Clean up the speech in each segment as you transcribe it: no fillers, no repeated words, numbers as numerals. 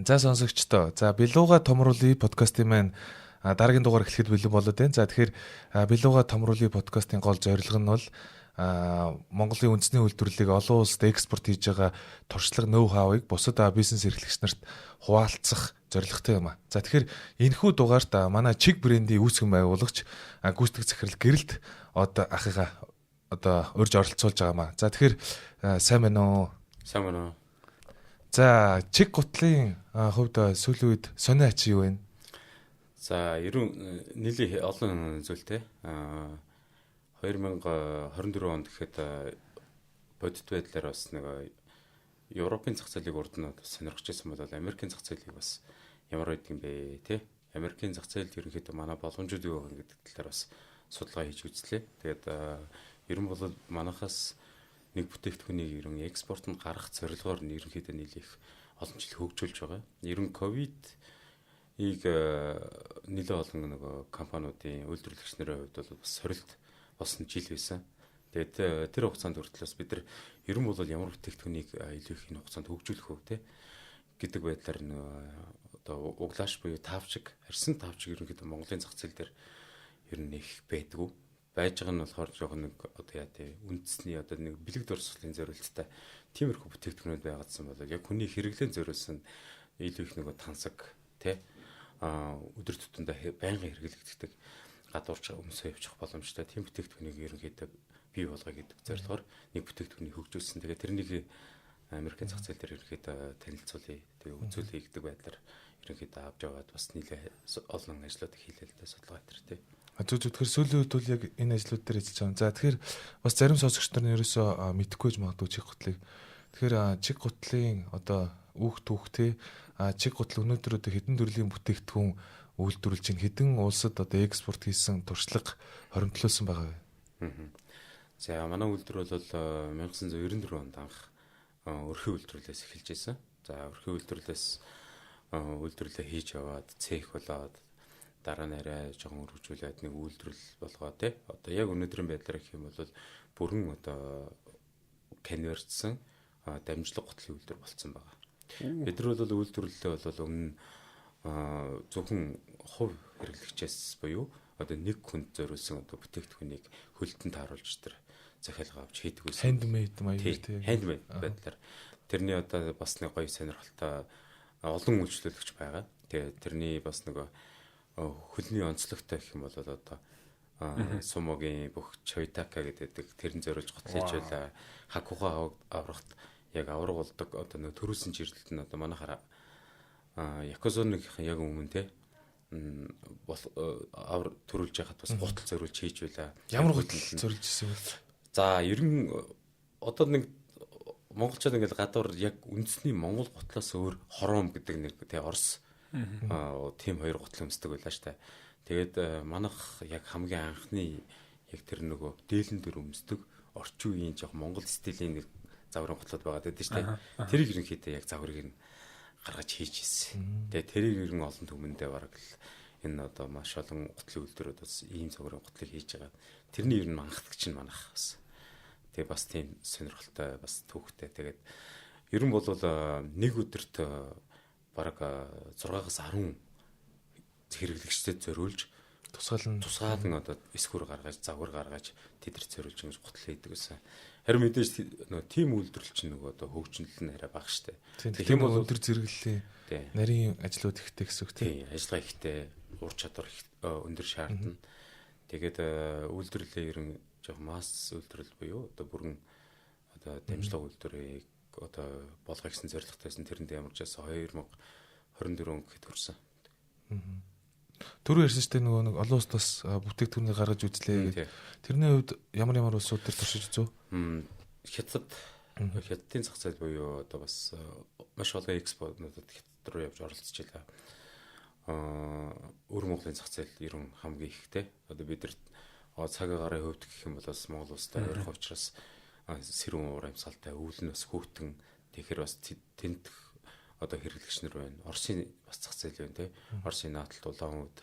За сонсогчдоо. За Билууга томруулъя подкастын маань дараагийн дугаар эхлэхэд бэлэн болоод байна. За тэгэхээр Билууга томруулъя подкастын гол зорилго нь бол Монголын үндэсний үйлдвэрлэлийг олон улсад экспорт хийж байгаа туршлага ноу-хавыг бусад бизнес эрхлэгч нарт хуваалцах зорилготой юм а. За тэгэхээр энэхүү дугаарт манай Чиг брендийн үүсгэн байгуулагч гүйцэтгэх захирал Гэрэлт ахыгаа урьж оролцуулж байгаа юм а. За тэгэхээр сайн байна уу? Сайн байна уу? За Чиг гутлын хувьд сүүлийн үед сонио ачи юу вэ? За ерөн нийлээ олон зүйлтэй. 2024 онд гэхэд бодит байдлаар бас нэг Европын зах зээлийг урд нь сонирхож байсан бол Америкийн зах зээлийг бас ямар байд юм бэ те? Америкийн зах зээлд ерөнхийдөө манай боломжууд юу вэ гэдэг талаар бас судалгаа хийж үзлээ. Тэгээд ерөн бол манайхаас нэг бүтээгдэхүүнийг ерөн экспортод гаргах зорилгоор нь ерөнхийдөө нийлэх олон жил хөгжүүлж байгаа. Ерөн ковидыг нэлээд олон нэг компаниудын үйлдвэрлэгч нарын хувьд бол бас сорилт болсон жил байсан. Тэгээд тэр хугацаанд хүртэл бид нар ерөн бол ямар бүтээгдэхүүнийг илүү их энэ хугацаанд хөгжүүлэх вэ те гэдэг байдлаар одоо углааш буюу тавчиг, арьсан тавчиг ерөнхийдөө Монголын зах зээл дээр ер нь их байдгүй. Байж байгаа нь болохоор жоохон нэг одоо яа тий үндэсний одоо нэг бэлэг дурсгалын зорилттой тиймэрхүү бүтээгдэхүүнүүд байгаадсан бол яг хүний хэрэглэн зориулсан илүү их нэг тансаг те өдөр тутамдаа байнгын хэрэглэгддэг гадуурч өмсөө явчих боломжтой тийм бүтээгдэхүүнийг ерөнхийдөө бий болгоё гэдэг зорилгоор нэг бүтээгдэхүүнийг хөгжүүлсэн. Тэгээд тэрнийг Америкийн зах зээл дээр ерөнхийдөө танилцуулъя. Тэгээд үзүүлъя гэдэг байдлаар ерөнхийдөө авч яваад бас нэлээд олон ажлууд хийлээлтэй судалгаа дээр тий. Тэгэхээр сүүлийн үед бол яг энэ ажлууд дээр ажиллаж байгаа. За тэгэхээр бас зарим сонсогч нар нь ерөөсөө мэдэхгүй ч магадгүй Чиг гутлыг. Тэгэхээр Чиг гутлын одоо үүх түүхтэй Чиг гутал өнөөдөр одоо хэдэн төрлийн бүтээгдэхүүн үйлдвэрлэж чинь хэдэн улсад одоо экспорт хийсэн туршлага хоримтлуулсан байгаа вэ? За манай үйлдвэр бол 1994 онд анх өрхөө үйлдвэрлэлээс эхэлж байсан. За өрхөө үйлдвэрлэлээ хийж яваад цех болоод дараа нь арай жоохон өргөжүүлээд нэг үйлдвэрлэл болгоо тий. Одоо яг өнөөдрийн байдлаар гэх юм бол бүрэн одоо конвертсэн дамжлаг гутлын үйлдвэр болсон байгаа. Бид нар бол үйлдвэрлэлээ бол өмнө зөвхөн хувь хэрэглэгчээс буюу одоо нэг хүнд зориулсан одоо бүтээгдэхүүнийг хөлтөнд тааруулж тэр захиалга авч хийдэг байсан. Handmade маягаар тийм. Handmade байдлаар тэрний одоо бас нэг гоё сонирхолтой олон үйлчлүүлэгч байгаа. Тэгээ тэрний бас нэг хөлний онцлогтой гэх юм бол одоо сумогийн бүх чойтака гэдэг тэрэн зориулж готлж байла. Хакуха аврагт яг авраг болдог одоо нэг төрүүлсэн жирлэлт нь одоо манайхаараа Якозоныхын яг өмнө те авар төрүүлж яхад бас гутал зориулж хийж байла. Ямар гутал зориулж ирсэн бэ? За ер нь одоо нэг монголчууд ингээл гадуур яг үндэсний монгол гутлаас өөр хором гэдэг нэг те Орос тийм хоёр гутал өмсдөг байлаа штэ. Тэгээд манайх яг хамгийн анхны яг тэр нөгөө дээлэн дөр өмсдөг орчин үеийн жоох монгол стилийн нэг загварын гутлууд байгаад байдаг штэ. Тэрийг ерөнхийдөө яг загварыг нь гаргаж хийж ирсэн. Тэгээ тэрийг ер нь олон түмэндээ бараг л энэ одоо маш олон гутлын үйлдвэрүүд бас ийм загварын гутлыг хийж байгаа. Тэрний ер нь анхдагч нь манайх бас. Тэгээ бас тийм сонирхолтой бас түүхтэй. Тэгээд ер нь бол нэг өдөрт бараг 6-аас 10 хэрэглэгчдэд зориулж тусгаалan одоо эсхүр гаргаж загвар гаргаж тэдэрт зориулж ингэж гутал хийдэг гэсэн. Харин мэдээж нөгөө тим үйлдвэрлэл чинь нөгөө одоо хөгжинөл нь арай бага штэ. Тийм бол өндөр зэрэглэлийн нарийн ажлууд ихтэй гэсэн үг тийм. Ажиллагаа ихтэй, ур чадвар өндөр шаардна. Тэгээд үйлдвэрлэлээ ерөн жоох масс үйлдвэрлэл буюу одоо бүрэн одоо дамжлага үйлдвэрийг одоо болгох гэсэн зорилготойсэн тэрэнд ямарч яасан 2024 он гэхэд хүрсэн. Түрүү ярьсан ч нөгөө нэг олон улсаас бүтээгдэхүүнийг гаргаж үзлээ гэдэг. Тэрний хувьд ямар улсууд төр туршиж үзв? Хятадын зах зээл буюу одоо бас маш олон экспортнуудад хятад руу явж оролцож байлаа. Өр Монголын зах зээл ерөн хамгийн ихтэй. Одоо бид нар цаг агарын хувьд гэх юм бол бас Монгол улстай ярих учраас сэрүүн уур амьсгалтай өвөл нь бас хөтөн тэгэхээр бас тэнтэх одоо хэрэглэгч нар байна. Оросын бас зах зээл байна те. Оросын нааталт Улаан үд,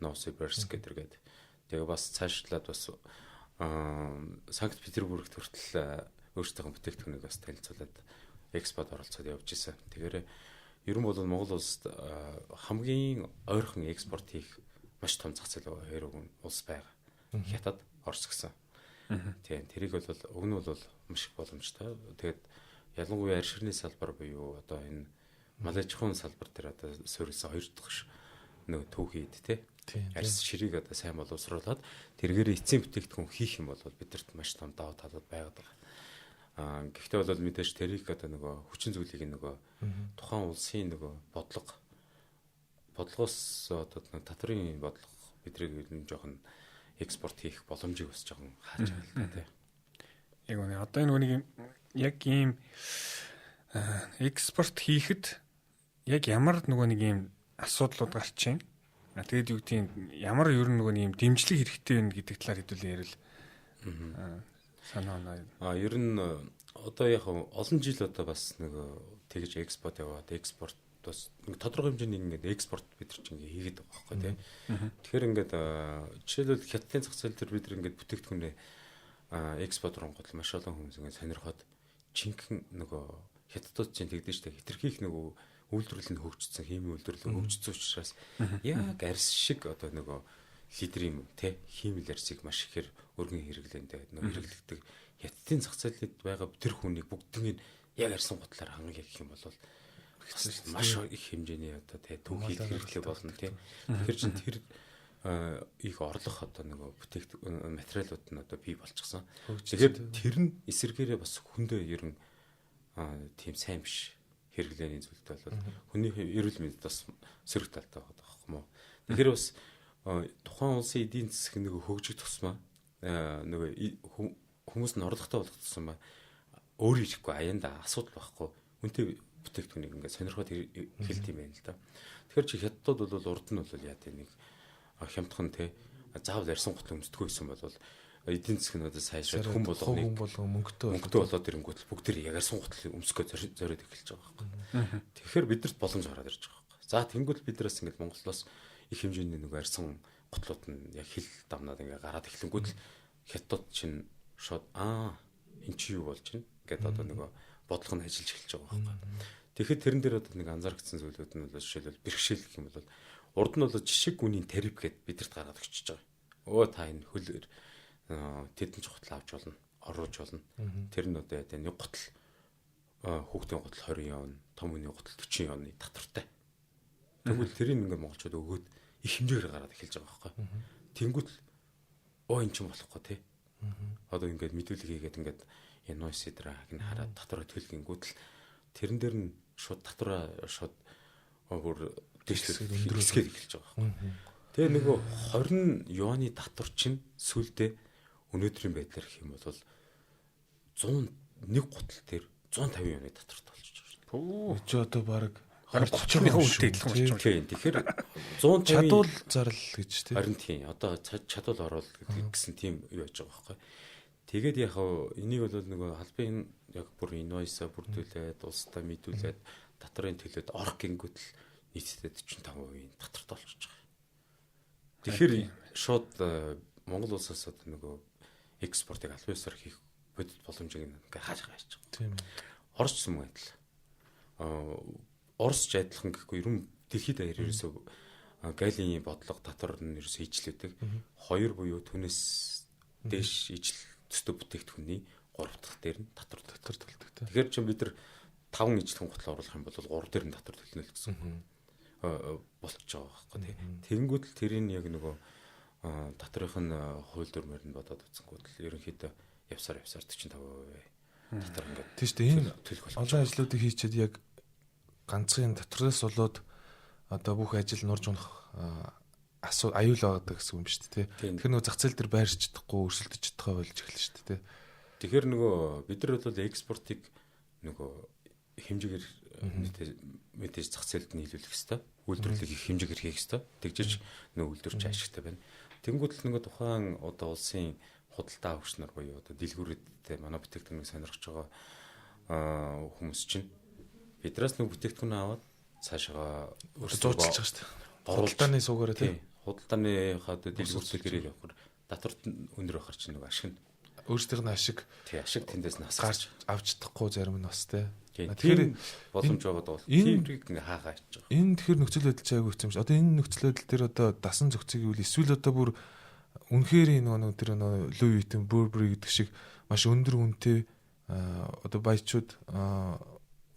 Новосибирск гэдэргээд. Тэгээ бас цаашлаад бас Санкт Петербургт хүртэл өөрсдийнхөө бүтээгдэхүүнийг бас танилцуулаад экспорт оролцоод явж исэн. Тэгэхээр ер нь бол Монгол улсад хамгийн ойрхон экспорт хийх маш том зах зээл хоёр улс байгаа. Хятад, Орос гэсэн. Тийм тэрийг бол уг нь бол маш их боломжтой. Тэгээд ялангуяа арьс ширний салбар буюу одоо энэ малажхуун салбар дээр одоо суурилсан хоёр дахь нөгөө түүхийд тий арьс ширийг одоо сайн боловсруулад тэргээр эцсийн бүтээгдэхүүн хийх юм бол бидэрт маш том давуу талууд байгаад байгаа. Гэхдээ бол мэдээж тэрийг одоо нөгөө хүчин зүйлийг нөгөө тухайн улсын нөгөө бодлогоос одоо татврын бодлого бидрийг юм жоохон экспорт хийх боломжийг бас жоохон хааж байгаа л да тий. Яг үнэ одоо энэ нэг яг ийм экспорт хийхэд яг ямар нөгөө нэг ийм асуудлууд гарч чинь. Тэгээд юу гэдгийг ямар ер нь нөгөө нэг ийм дэмжлэг хэрэгтэй байна гэдэг талаар хэдүүлээ ярил. Санаа оноо. Ер нь одоо яг олон жил одоо бас нөгөө тэгж экспорт яваад экспорт бас тодорхой хэмжээний ингээд экспорт бид нар ч ингээд хийгээд байгаа байхгүй тийм. Тэгэхээр ингээд жишээлбэл хятадын зах зээл дээр бид нар ингээд бүтээгдэхүүнээ экспорт руугууд маш олон хүмүүс ингээд сонирхоод жинхэнэ нөгөө хятадууд чинь тэгдэж штэ хитрхийх нөгөө үйлдвэрлэл нь хөгжсөн, химийн үйлдвэрлэл хөгжсөн учраас яг арьс шиг одоо нөгөө литрийн тий химийн арьсыг маш ихээр өргөн хэрэглэнтэй нөгөө хэрэглэгдэг хятадын зах зээлд байгаа тэр хүнийг бүгднийг яг арьсан гутлаар хангах гэх юм бол маш их хэмжээний одоо тий түүхийг хэрэглэх болно тий. Тэгэхээр чин тэр их орлох одоо нөгөө бүтээгдэхүүн материалууд нь одоо бий болчихсон. Тэгэхээр тэр нь эсэргээрээ бас хүндээ ер нь тийм сайн биш хэрэглээний зүйлтэй бол хүний эрүүл мэндэд бас сөрөг талтай байгаа байхгүй юу. Тэгэхээр бас тухайн улсын эдийн засаг нөгөө хөгжих тусмаа нөгөө хүмүүс нь орлоготой болох тусмаа өөрөө ирэхгүй аяанда асуудал байхгүй. Үнтэй бүтээгдэхүүнийг ингээд сонирхоод хэлт юм байна л да. Тэгэхээр чи хятадууд бол урд нь бол яа тийм нэг хямдхан те заавал арьсан гутал өмсдөггүй байсан бол эдийн засаг нь одоо сайжраад хүн болгоно мөнгөтэй болоод ирэнгүүт бүгд тэр яг арьсан гутал өмсгөө зориод эхэлж байгаа байхгүй. Тэгэхээр бидэрт боломж гараад ирж байгаа байхгүй. За тэнгуэл биднээс ингээд Монголоос их хэмжээний нэг арьсан гутлууд нь яг хил дамнаад ингээд гараад эхлэнгүүт хятад чинь шууд эн чи юу болж байна гэдэг одоо нөгөө бодлого нь ажиллаж эхэлж байгаа байхгүй. Тэгэхэд тэрэн дээр одоо нэг анзаарчихсан зүйлүүд нь бол жишээлбэл бэрхшээл гэх юм бол урд нь бол жишг үнийн тариф гэд бидэрт гаргаад өгчөж байгаа. Та энэ хөлөөр тэдэн ч гутал авч болно, оруулж болно. Тэр нь одоо нэг гутал хүүхдийн гутал 20 явна, том хүний гутал 40 явны татвартай. Тэгвэл тэрийг ингээд монголчууд өгөөд их хэмжээгээр гараад эхэлж байгаа байхгүй. Тэнгүүт эн чинь болохгүй тий. Одоо ингээд мэдүүлэг хийгээд ингээд инвойс драг ин хараад татвараа төлгөнгүүт л тэрэн дээр нь шууд татвараа шууд бүр дэвшлээд хэрэгсгээд эхэлж байгаа байхгүй. Тэгээ нөгөө 20 юаны татвар чинь сүлдээ өнөөдрийн байдлаар гэх юм бол 101 гутал дээр 150 юаны татвартай болчихж байгаа шүү. Чи одоо баг 30-ны үнэтэй адилхан болж байгаа. Тийм. Тэгэхээр 150 чадвал зарлал гэж тийм. Харин тийм. Одоо чадвал оруулах гэсэн тийм юу яаж байгаа байхгүй. Тэгээд яг энийг бол нөгөө албан яг бүр инвойсаа бүрдүүлээд улстай мэдүүлээд татварын төлөөд орох гингүүт л нийтдээ 45% татвартай болчихж байгаа. Тэгэхээр шууд Монгол улсаас одоо нөгөө экспортыг албан ёсоор хийх бодит боломжийг ингээ хааж байгаа юм. Тийм. Орос ч юм уу адил. Орос ч адилхан гэхгүй ер нь дэлхийд даяар ерөөсөө галийн бодлого татвар нь ерөөсөө ижлээдэг. Хоёр буюу түүнээс дээш ижил төстэй бүтээгдэхүүний 3 дахь дээр нь татвар төлдөг. Тэгэхээр чи бид нар 5 ижлэхэн гутал оруулах юм бол 3 дээр нь татвар төлнө л гэсэн болчихж байгаа байхгүй тий. Тэгэнгүүт л тэрийн яг нөгөө татварын хууль дүрмээр нь бодоод үзэнгүүт л ерөнхийдөө явсаар 45% татвар ингээд тийм шүү дээ. Энэ олон ажлуудыг хийчихэд яг ганцхан татвараас болоод одоо бүх ажил нурж унах аюул байгаа гэсэн юм ба шүү дээ. Тэгэхээр нөгөө зах зээл дээр байрч чадахгүй өрсөлдөж чадхаа болж эхэлнэ шүү дээ. Тэгэхээр нөгөө бид нар бол экспортыг нөгөө хэмжээгээр мэдээж зах зээлд нь нийлүүлэх хэрэгтэй. Үйлдвэрлэлийг их хэмжээгээр хийх хэрэгтэй. Тэгжиж нөгөө үйлдвэрч ашигтай байна. Тэнгүүд л нөгөө тухайн одоо улсын худалдаа авагч нар буюу одоо дэлгүүрүүдтэй манай бүтээгдэхүүнийг сонирхож байгаа хүмүүс чинь бидраас нөгөө бүтээгдэхүүн аваад цаашаа зуучилж байгаа шүү дээ. Худалдааны суугаараа тийм. Худалдааны хаад дэлгүүртэлгэрийг явахаар татварт өндөр байхаар чинь нөгөө ашиг нь өөрсдийнх нь ашиг тэндээс нас гарч авч чадахгүй зарим нь бас те. Тэгэхээр боломж байгаа бол тиймрийг ингээ хаагаа хийж байгаа. Энэ тэгэхээр нөхцөл байдал чайг үүссэн юм шиг. Одоо энэ нөхцөл байдал дээр одоо дасан зохицыг юу эсвэл одоо бүр үнэхээр нэг тэр Луи Виттон Бурбери гэдэг шиг маш өндөр үнэтэй одоо баячууд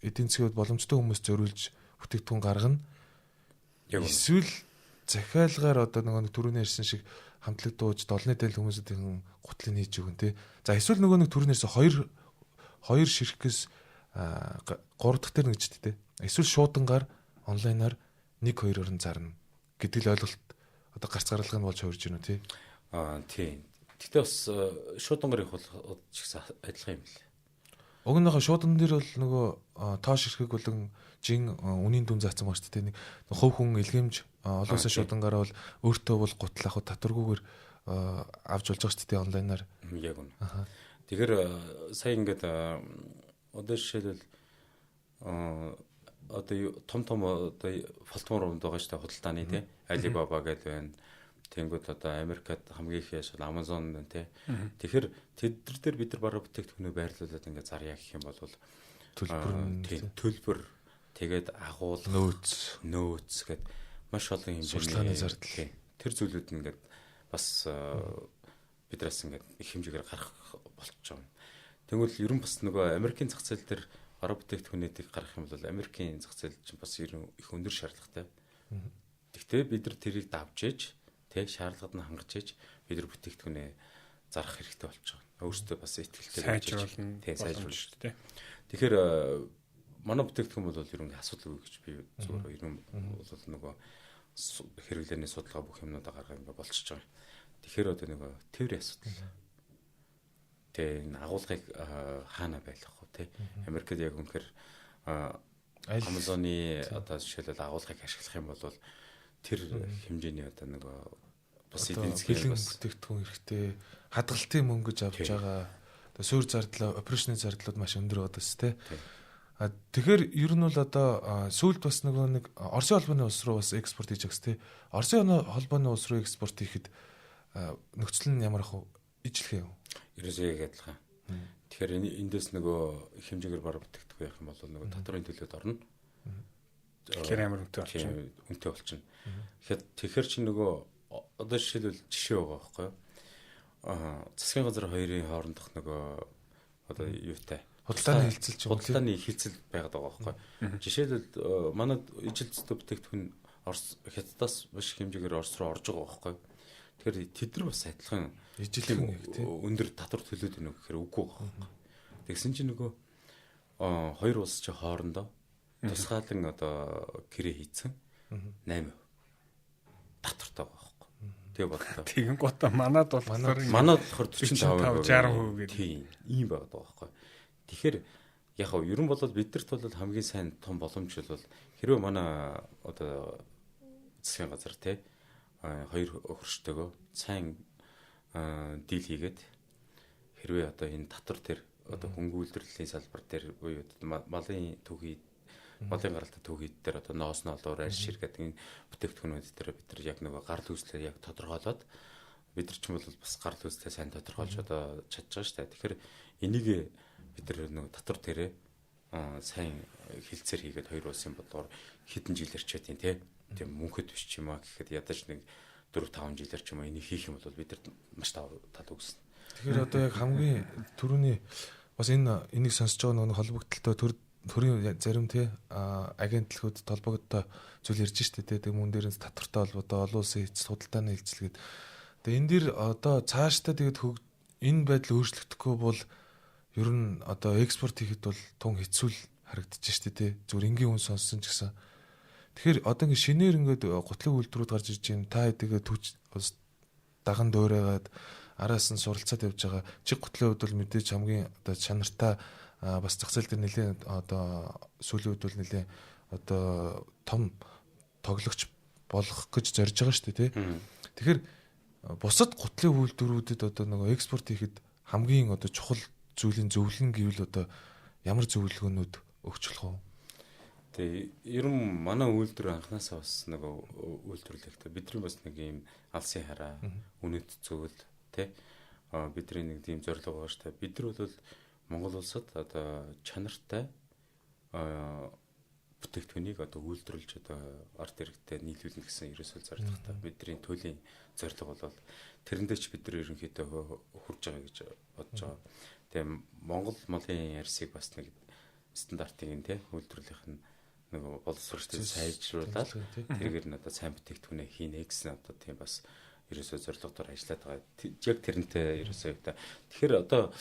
эдийн засгийн боломжтой хүмүүс зориулж бүтээгдэхүүн гаргана. Эсвэл захиалгаар одоо нэг түрүүний ярьсан шиг хамтлаг дууж долны дээл хүмүүсийн гутлыг хийж өгөн тий. За эсвэл нэг түрүүнээс хоёр ширхгээс 3 дахь дээр нэгжтэй тий. Эсвэл шуудангаар онлайнаар 1-2-оор нь зарна гэдэг л ойлголт одоо гарц гаргалга нь болж хувирж байна тий. Тийм. Гэтэ бас шуудангаар их бол ч гэсэн адилхан юм лээ. Уг нь шуудан дээр бол нөгөө тоо ширхэг болон жин үнийн дүн заасан байна шүү дээ. Нэг хувь хүн илгээмж олонсоо шуудангаар бол өөртөө бол гутал авах татваргүйгээр авч болж байгаа шүү дээ онлайнаар. Яг үнэ. Тэгэхээр сая ингээд одоо жишээлбэл одоо том одоо фалтмор унд байгаа шүү дээ худалдааны тий. Alibaba гэдэг байна. Тэнгүүд одоо Америкт хамгийн их яшил Amazon байна тий. Тэгэхээр тэд нар бид нар бараа бүтээгдэхүүнээ байрлуулад ингээд зарьяа гэх юм бол төлбөр тэгээд агуул нөөц гэд маш олон хэмжээний зардал тэр зүйлүүд нь ингээд бас бидраас ингээд их хэмжээгээр гарах болчихж байгаа. Тэгвэл ер нь бас нөгөө Америкийн зах зээл дээр бараа бүтээгдэхүүнүүдийг гаргах юм бол Америкийн зах зээл чинь бас их өндөр шаардлагатай. Гэхдээ бид нар тэрийг давж ээж тэг шаардлагад нь хангаж ээж бид нар бүтээгдэхүүнээ зарах хэрэгтэй болж байгаа. Өөрөөсөө бас ихтэй сайжруулна шүү дээ. Тэгэхээр манай бүтээгдэхүүн бол ер нь асуудалгүй гэж би зүгээр ер нь бол нөгөө хэрэглээний судалгаа бүх юмнуудаа гаргах юм болчихж байгаа. Тэгэхээр одоо нөгөө тээврийн асуудал. Тэ энэ агуулгыг хаана байлгах вэ те? Америкт яг үнэхээр Amazon-ы одоо жишээлбэл агуулгыг ашиглах юм бол тэр хэмжээний одоо нөгөө бас эдийн засгийн бас бүтээгдэхүүн хэрэгтэй хадгалтын мөнгө гэж авч байгаа. Одоо суурь зардлаа, операшны зардлууд маш өндөр байдаг те. Тэгэхээр ер нь бол одоо сүүлд бас нэг Оросын холбооны улс руу бас экспорт хийж агс те. Оросын холбооны улс руу экспорт хийхэд нөхцөл нь ямар ах вэ? Ижлэх юм. Ерөөсөө яг адилхан. Тэгэхээр эндээс нөгөө хэмжээгээр бараг бүтээгдэхүүн явах юм бол нөгөө татварын төлөөд орно. Тэгэхээр амар үнэтэй болчихно. Үнэтэй болчихно. Тэгэхээр чи нөгөө одоо жишээлбэл жишээ байгаа байхгүй юу? Засгийн газар хоёрын хоорондох нөгөө одоо юутай худалдааны хилцэл байгаад байгаа байхгүй юу? Жишээлбэл манай ижил зүйтэй бүтээгдэхүүн Орос хятадаас маш хэмжээгээр Орос руу орж байгаа байхгүй юу? Тэгэхээр тэд нар бас адилхан ижил өндөр татвар төлөөд байна гэхээр үгүй байхгүй юу? Тэгсэн чинь нөгөө хоёр улс чи хоорондоо тусгаалan одоо гэрээ хийцэн 8% татвартай байгаа байхгүй. Тэгээ бодлоо. Тэгэн гот манад бол манад болохоор 45% 60% гэдэг. Тийм ийм байгаад байгаа байхгүй. Тэгэхээр яг хөө ерөн бол бидэрт бол хамгийн сайн том боломж бол хэрвээ манай одоо засгийн газар те хоёр хөрштөгөө сайн дийл хийгээд хэрвээ одоо энэ татвар төр одоо хөнгө үйлдвэрлэлийн салбар дээр буюу малын төвхий малын гаралтай төвхий дээр одоо ноос ноолоор арьс шир гэдэг энэ бүтээгдэхүүнүүд дээр бид нар яг нөгөө гарал үүслээ яг тодорхойлоод бид нар ч юм бол бас гарал үүслээ сайн тодорхойлж одоо чадж байгаа шүү дээ. Тэгэхээр энийг бид нар нөгөө татвар төрөө сайн хилцээр хийгээд хоёр улсын бодлоор хэдэн жилээр ч байдیں۔ Тийм мөнхөд биш ч юм аа гэхэд ядаж нэг 4-5 жилээр ч юм уу энийг хийх юм бол бид нар маш тал үгснэ. Тэгэхээр одоо яг хамгийн түрүүний бас энийг сонсож байгаа нэг холбогдлолтой төрийн зарим агентлагууд толбогдтой зүйл ярьж штэ тэг мөн дээрээс татвартай холбоотой олон улсын эцэс худалдааны хилцэлгээд тэг энэ дэр одоо цаашдаа тэгээд энэ байдал өөрчлөгдөхгүй бол ер нь одоо экспорт хийхэд бол тун хэцүү харагдаж штэ тэг зүгээр энгийн хүн сонссон ч гэсэн тэгэхээр одоо ингэ шинээр ингээд гутлаг үйлдвэрүүд гарч ирж байна та тэгээд түүч даган дуурайгаад араас нь суралцаад явж байгаа чиг гутлын хувьд бол мэдээж хамгийн одоо чанартай бас зах зээл дээр нэлээд одоо сүүлийн үед бол нэлээд одоо том тоглогч болох гэж зорж байгаа шүү дээ тий. Тэгэхээр бусад гутлын үйлдвэрүүдэд одоо нөгөө экспорт хийхэд хамгийн одоо чухал зүйлийн зөвлөн гэвэл одоо ямар зөвлөгөөнүүд өгч болох вэ? Тэгээ ер нь манай үйлдвэр анханасаа бас нөгөө үйлдвэрлэхдээ бидний бас нэг ийм алсын хараа, үнэт зөвлөл тий бидний нэг тийм зорилго байгаа шүү дээ. Бид нар бол Монгол улсад одоо чанартай бүтээгдэхүүнийг одоо үйлдвэрлэж одоо арт иргэдэд нийлүүлнэ гэсэн ерөөсөө зорилготой. Бидний төлөвийн зорилго бол тэрэндээ ч бид нар ерөнхийдөө хүрж байгаа гэж бодож байгаа. Тэгээ Монгол малын арьсыг бас нэг стандартын тий үйлдвэрлэх нь нэг боловсролтой сайжруулаад тэргээр нь одоо сайн бүтээгдэхүүнээ хийнэ гэсэн одоо тийм бас ерөөсөө зорилготоор ажиллаад байгаа. Яг тэрнтэй ерөөсөө та. Тэгэхээр одоо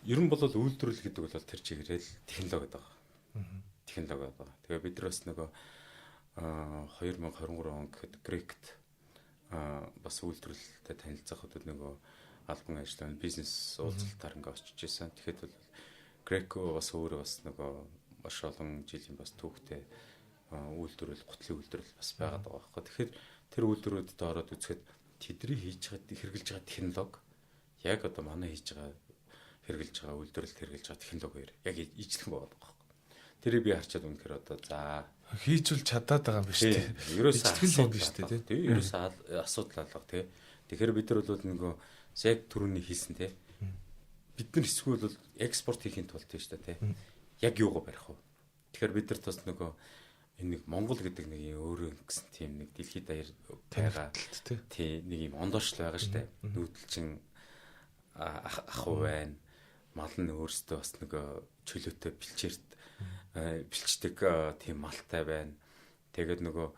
ер нь бол үйлдвэрлэл гэдэг бол тэр чигээрэл технологи байдаг. Технологи байгаа. Тэгээ бид нар бас нөгөө 2023 он гэхэд Грект бас үйлдвэрлэлтэй танилцах хөтөд нөгөө албан ажиллагааны бизнес уулзалтаар ингээ очиж ирсэн. Тэгэхэд бол Греко бас өөрөө бас нөгөө маш олон жилийн бас түүхтэй үйлдвэрлэл, гутлын үйлдвэрлэл бас байгаад байгаа байхгүй. Тэгэхээр тэр үйлдвэрүүдэд ороод үзэхэд тэдний хийж байгаа хэрэгжилж байгаа технологи яг одоо манай хийж байгаа хэрэгжилж байгаа үйлдвэрлэлд хэрэгжилж байгаа технологиэр яг ижлэх байгаад байгаа байхгүй. Тэрийг би харчаад үнэхээр одоо за хийжүүл чадаад байгаа юм биш үү? Ерөөсөө асуудал юм биш үү? тий. Ерөөсөө асуудал алга тий. Тэгэхээр бид нар бол нөгөө яг түрүүний хийсэн тий. Бид нар эсвэл бол экспорт хийхин тулд тий шүү дээ тий. Яг юугаа барих вэ? Тэгэхээр бид нарт бас нөгөө энэ нэг Монгол гэдэг нэг өөрөө гэсэн тийм нэг дэлхийд даяар байгаа тий нэг юм ондоошлол байгаа шүү дээ. Нүүдэлчин ахуй байна. Мал нь өөрөөсөө бас нөгөө чөлөөтэй бэлчдэг тийм малтай байна. Тэгээд нөгөө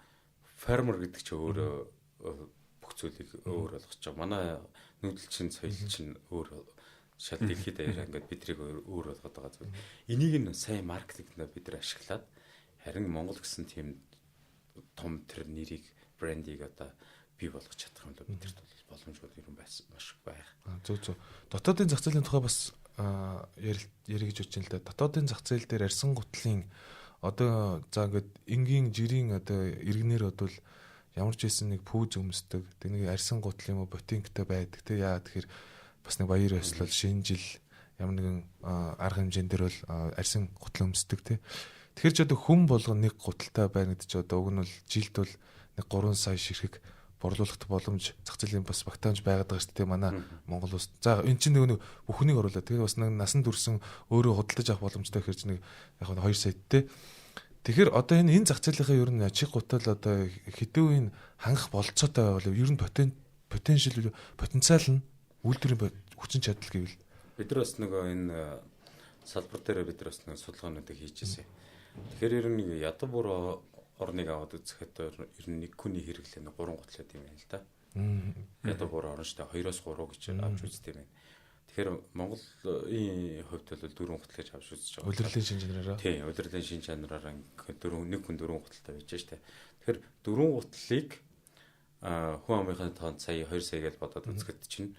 фермер гэдэг чинь өөрөө бүх зүйлийг өөр болгож байгаа. Манай нүүдэлчин соёл чинь өөр шал дэлхийд даяар ингээд бидрийг өөр болгоод байгаа зүйл. Энийг нь сайн маркетингд бид нар ашиглаад харин Монгол гэсэн тийм том тэр нэрийг брендийг одоо бий болгож чадах юм бол бидэрт бол боломжгүй ер нь маш байх. Зөв. Дотоодын зах зээлийн тухай бас ярих гэж бодож байна л да. Дотоодын зах зээл дээр арьсан гутлын одоо за ингээд энгийн жирийн одоо иргэнээр бодвол ямар ч байсан нэг пүүз өмсдөг. Тэг нэг арьсан гутал юм уу ботинктэй байдаг. Тэг яа тэгэхээр бас нэг баяр ёслол шинэ жил ямар нэгэн арга хэмжээнд дээр бол арьсан гутал өмсдөг тий. Тэгэхээр ч одоо хүн болгон нэг гуталтай байна гэдэг чи одоо уг нь бол жилд бол нэг 3 сая ширхэг борлуулах боломж зах зээлийн бас багтаамж байгаад байгаа шүү дээ манай Монгол улс. За эн чинь нэг бүхнийг оруулаад тэгээд бас нэг насан турсан өөрөө худалдаж авах боломжтой гэхээр чинь яг 2 саятай. Тэгэхээр одоо энэ зах зээлийнхаа ер нь чиг гутал одоо хэдэн үеийн хангах болцоотой байвал ер нь потенциал нь үйлдвэрийн хүчин чадал гэвэл бид нар бас нөгөө энэ салбар дээр бид нар бас нэг судалгаануудыг хийжсэн. Тэгэхээр ер нь ядуу бүр орныг аваад үзэхэд ер нь нэг хүний хэрэглээ 3 гутлаад юм байна л да. Ядуу бүр орн штэ 2-3 гэж авч үздэг юм байна. Тэгэхээр Монголын хувьд бол 4 гутал гэж авч үзэж байгаа. Улирлын шин чанараар. Тийм, улирлын шин чанараар нэг хүн 4 гуталтай байж штэ. Тэгэхээр 4 гутлыг хүн амынхаа тоонд сая 2 сая гэж бодоод үзэхэд чинь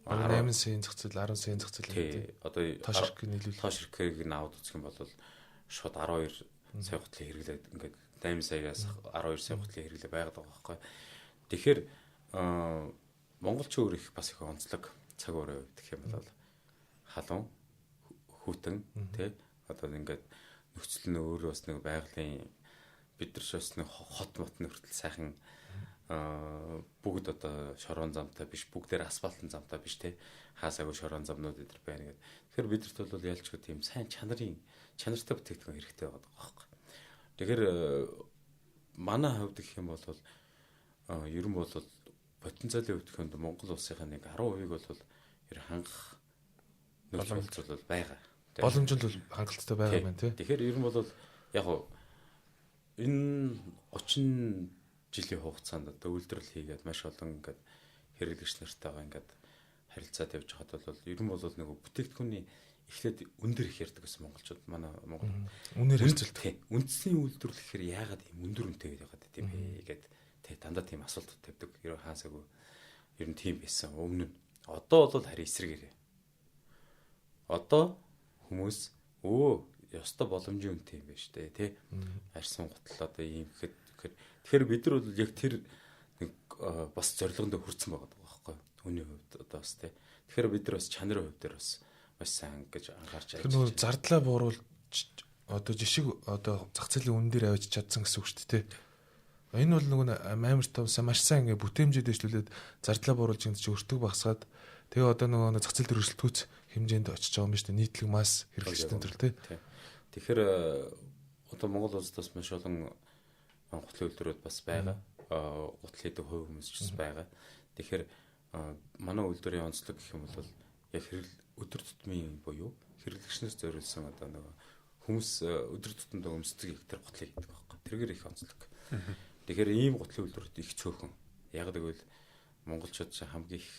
8 сая зах зээл 10 сая зах зээл тийм. Одоо тоош хэрэг нь аваад үзэх юм бол шууд 12 сая гутлын хэрэглээд ингээд 8 саяас 12 сая гутлын хэрэглээ байгаад байгаа байхгүй. Тэгэхээр монголч өөр их бас их онцлог цаг өөрөө гэх юм бол халуун хүүтэн тий одоо ингээд нөхцөл нь өөрөө бас нэг байгалийн бид нар шээс нэг хот мот нөхцөл сайхан бүгд одоо шорон замтай биш бүгдээр асфальтын замтай биш тий хаасаагүй шорон замнууд эдэр байна гэдэг. Тэгэхээр бидэрт бол ялчгүй тийм сайн чанартай бүтээгдэхүүн хэрэгтэй байгаа байхгүй. Тэгэхээр манай хувьд гэх юм бол ер нь бол потенциалын өвдөхөнд Монгол улсынхаа нэг 10% бол ер хангах боломж бол байгаа. Боломж бол хангалттай байгаа юм тий. Тэгэхээр ер нь бол яг энэ 30 жилийн хугацаанд одоо үйлдвэрлэл хийгээд маш олон ингээд хэрэглэгч нартайгаа ингээд харилцаад явж хахад бол ер нь бол нэг бүтээгдэхүүний эхлээд өндөр их ярьдаг гэсэн монголчууд манай Монгол үнээр хэлцэлдэг. Үндэсний үйлдвэрлэл гэхээр яагаад ийм өндөр үнэтэй байгаад тийм бэ гэдэг тий дандаа тийм асуулт тавьдаг. Ер нь хаасаагүй ер нь тийм байсан. Өмнө нь одоо бол харин эсрэгээрээ. Одоо хүмүүс ёстой боломжийн үнэтэй юм байна шүү дээ тий. Арьсан гутал одоо ийм гэхэд тэгэхээр бид нар бол яг тэр нэг бас зорилгонд хүрсэн байгаа байхгүй. Түүний хувьд одоо бас тий. Тэгэхээр бид нар бас чанарын хувьд дээр бас маш сайн гэж анхаарч байгаа. Тэр нөр зардлаа бууруулж одоо жишг одоо зах зээлийн үн дээр авч чадсан гэсэн үг шүү дээ тий. Энэ бол нөгөө амар том маш сайн ингээ бүтээмжэд дэвшлүүлээд зардлаа бууруулж ингэ чи өртөг багсгаад Тэгээ одоо нөгөө зах зээл дээр өрсөлдөхүйц хэмжээнд очиж байгаа юм байна шүү дээ. Нийтлэг масс хэрэглэгчдийн төрөл тий. Тэгэхээр одоо Монгол улсад бас маш олон гутлын үйлдвэрүүд бас байгаа. Гутал хийдэг хувь хүмүүс ч бас байгаа. Тэгэхээр манай үйлдвэрийн онцлог гэх юм бол яг өдөр тутмын буюу хэрэглэгчнээс зориулсан одоо нөгөө хүмүүс өдөр тутамдаа өмсдөг яг тэр гутлыг хийдэг байхгүй. Тэргээр их онцлог. Тэгэхээр ийм гутлын үйлдвэрүүд их цөөхөн. Яг гэвэл монголчууд хамгийн их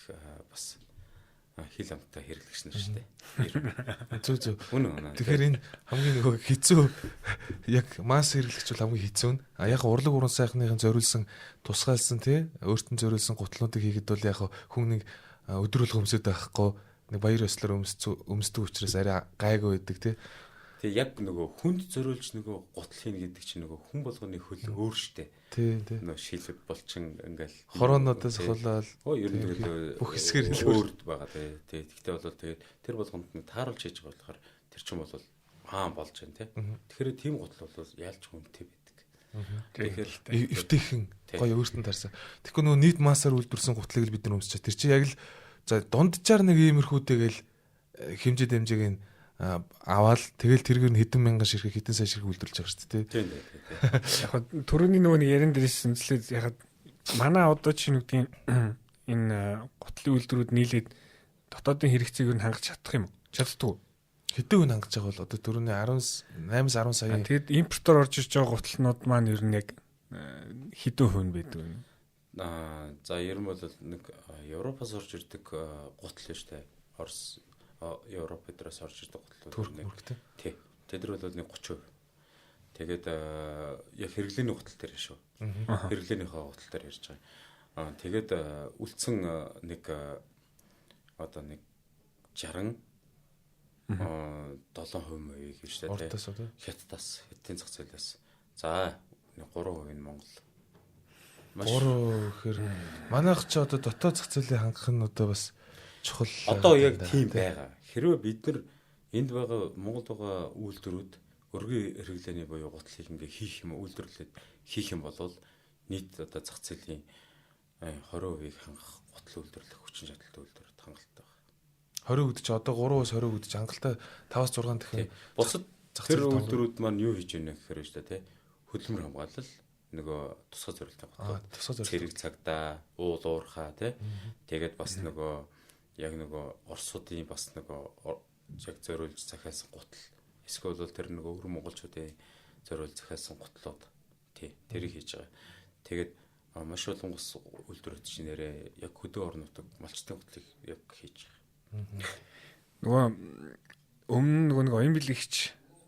бас хил амттай хэрэглэгч нар шүү дээ. Зүг. Үнэн. Тэгэхээр энэ хамгийн нөгөө хэцүү яг масс хэрэглэгч бол хамгийн хэцүү нь. Яг урлаг уран сайхныхын зориулсан тусгаалсан тий өөртөө зориулсан гутлуудыг хийгээд бол яг хүн нэг өдрөлг өмсөд байхгүй нэг баяр ёслоор өмсдөг учраас арай гайгүй байдаг тий. Тэгээ яг нөгөө хүнд зориулж нөгөө гутал хийнэ гэдэг чинь нөгөө хүн болгоны хөл өөр штэ. Тий. Нөгөө шилбэг болчин ингээл хороонуудаас хулаал ер нь тэгээд бүх хэсгээр өөр байгаа тий. Тэгтээ бол тэгээд тэр болгонд нэг тааруулж хийж байгаа болохоор тэр чинь бол хаан болж байна тий. Тэгэхээр тийм гутал бол яалч хүнтэй байдаг. Тэгэхээр эвтэйхэн гоё өөртөө тарсан. Тэгэхгүй нөгөө нийт массаар үйлдвэрсэн гутлыг л бид нар өмсч. Тэр чинь яг л за дунджаар нэг иймэрхүүтэйгээл хэмжээ дэмжээг нь аваад тэгэл тэргээр нь хэдэн мянган ширхэг хэдэн сая ширхэг үйлдвэрлэж байгаа шүү дээ. Тийм. Яг түрүүний нөгөө нэг ярин дээрээс үнслээд яг манай одоо чинь үгдийн энэ гутлын үйлдвэрүүд нийлээд дотоодын хэрэгцээг нь хангаж чадах юм уу? Чаддгүй. Хэдэн хүн хангаж байгаа бол одоо түрүүний 8-10 сая. Тэгэд импортоор орж ирж байгаа гутлнууд маань ер нь яг хэдэн хүн байдаг вэ? За ер нь бол нэг Европоос орж ирдэг гутал шүү дээ. Орос Европ өдрөөс орж ирдэг гутлууд нэг тий. Тэд нар бол нэг 30%. Тэгээд яг хэрэглээний гутал дээр шүү. Хэрэглээнийхээ гутал дээр ярьж байгаа. Тэгээд үлдсэн нэг одоо нэг 60 7% гэж тий. Хятадас хэдийн зах зээлээс. За нэг 3% нь Монгол. 3 гэхээр манайх ч одоо дотоод зах зээлийн хангах нь одоо бас чухал. Одоо яг тийм байгаа. Хэрвээ бид нар энд байгаа Монголд байгаа үйлдвэрүүд өргөн хэрэглээний буюу гутлыг ингээ хийх юм үйлдвэрлээд хийх юм бол нийт одоо зах зээлийн 20%-ийг хангах гутал үйлдвэрлэх хүчин чадалтай үйлдвэрүүд хангалттай байна. 20% ч одоо 3-аас 20% ч хангалттай 5-6 дахин. Бусад тэр үйлдвэрүүд маань юу хийж байна гэхээр шүү дээ тий. Хөдөлмөр хамгаалал нөгөө тусгай зорилттой гутлууд. Цэрэг цагдаа, уул уурхаа тий. Тэгээд бас нөгөө яг нөгөө Оросуудын бас нөгөө яг зориулж захиалсан гутал. Эсвэл бол тэр нөгөө өвөр монголчуудын зориулж захиалсан гутлууд тий тэрийг хийж байгаа. Тэгээд маш олон ус үйлдвэрүүд чинь нэрээ яг хөдөө орнуудад малчтын гутлыг яг хийж байгаа. Нөгөө өмнө нөгөө оюун билэгч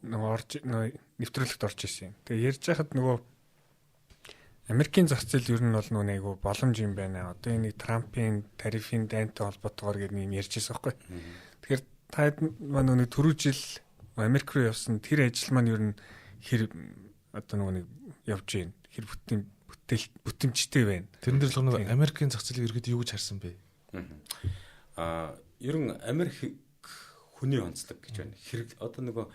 нөгөө орж нөгөө нэвтрүүлэгт орж ирсэн юм. Тэгээ ярьж байхад нөгөө Америкийн зах зээл ер нь бол нөгөө айгу боломж юм байна. Одоо энэ Трампын тарифын дайнтай холбоотойгоор гэдэг юм ярьж байсан байхгүй. Тэгэхээр та маань нөгөө түрүү жил Америк руу явсан тэр ажил маань ер нь хэр одоо нөгөө нэг явж байна. Хэр бүтэмжтэй байна. Тэрэн дээр л нөгөө Америкийн зах зээлийг ерөөд юу гэж харсан бэ? Ер нь Америк хүний онцлог гэж байна. Хэрэг одоо нөгөө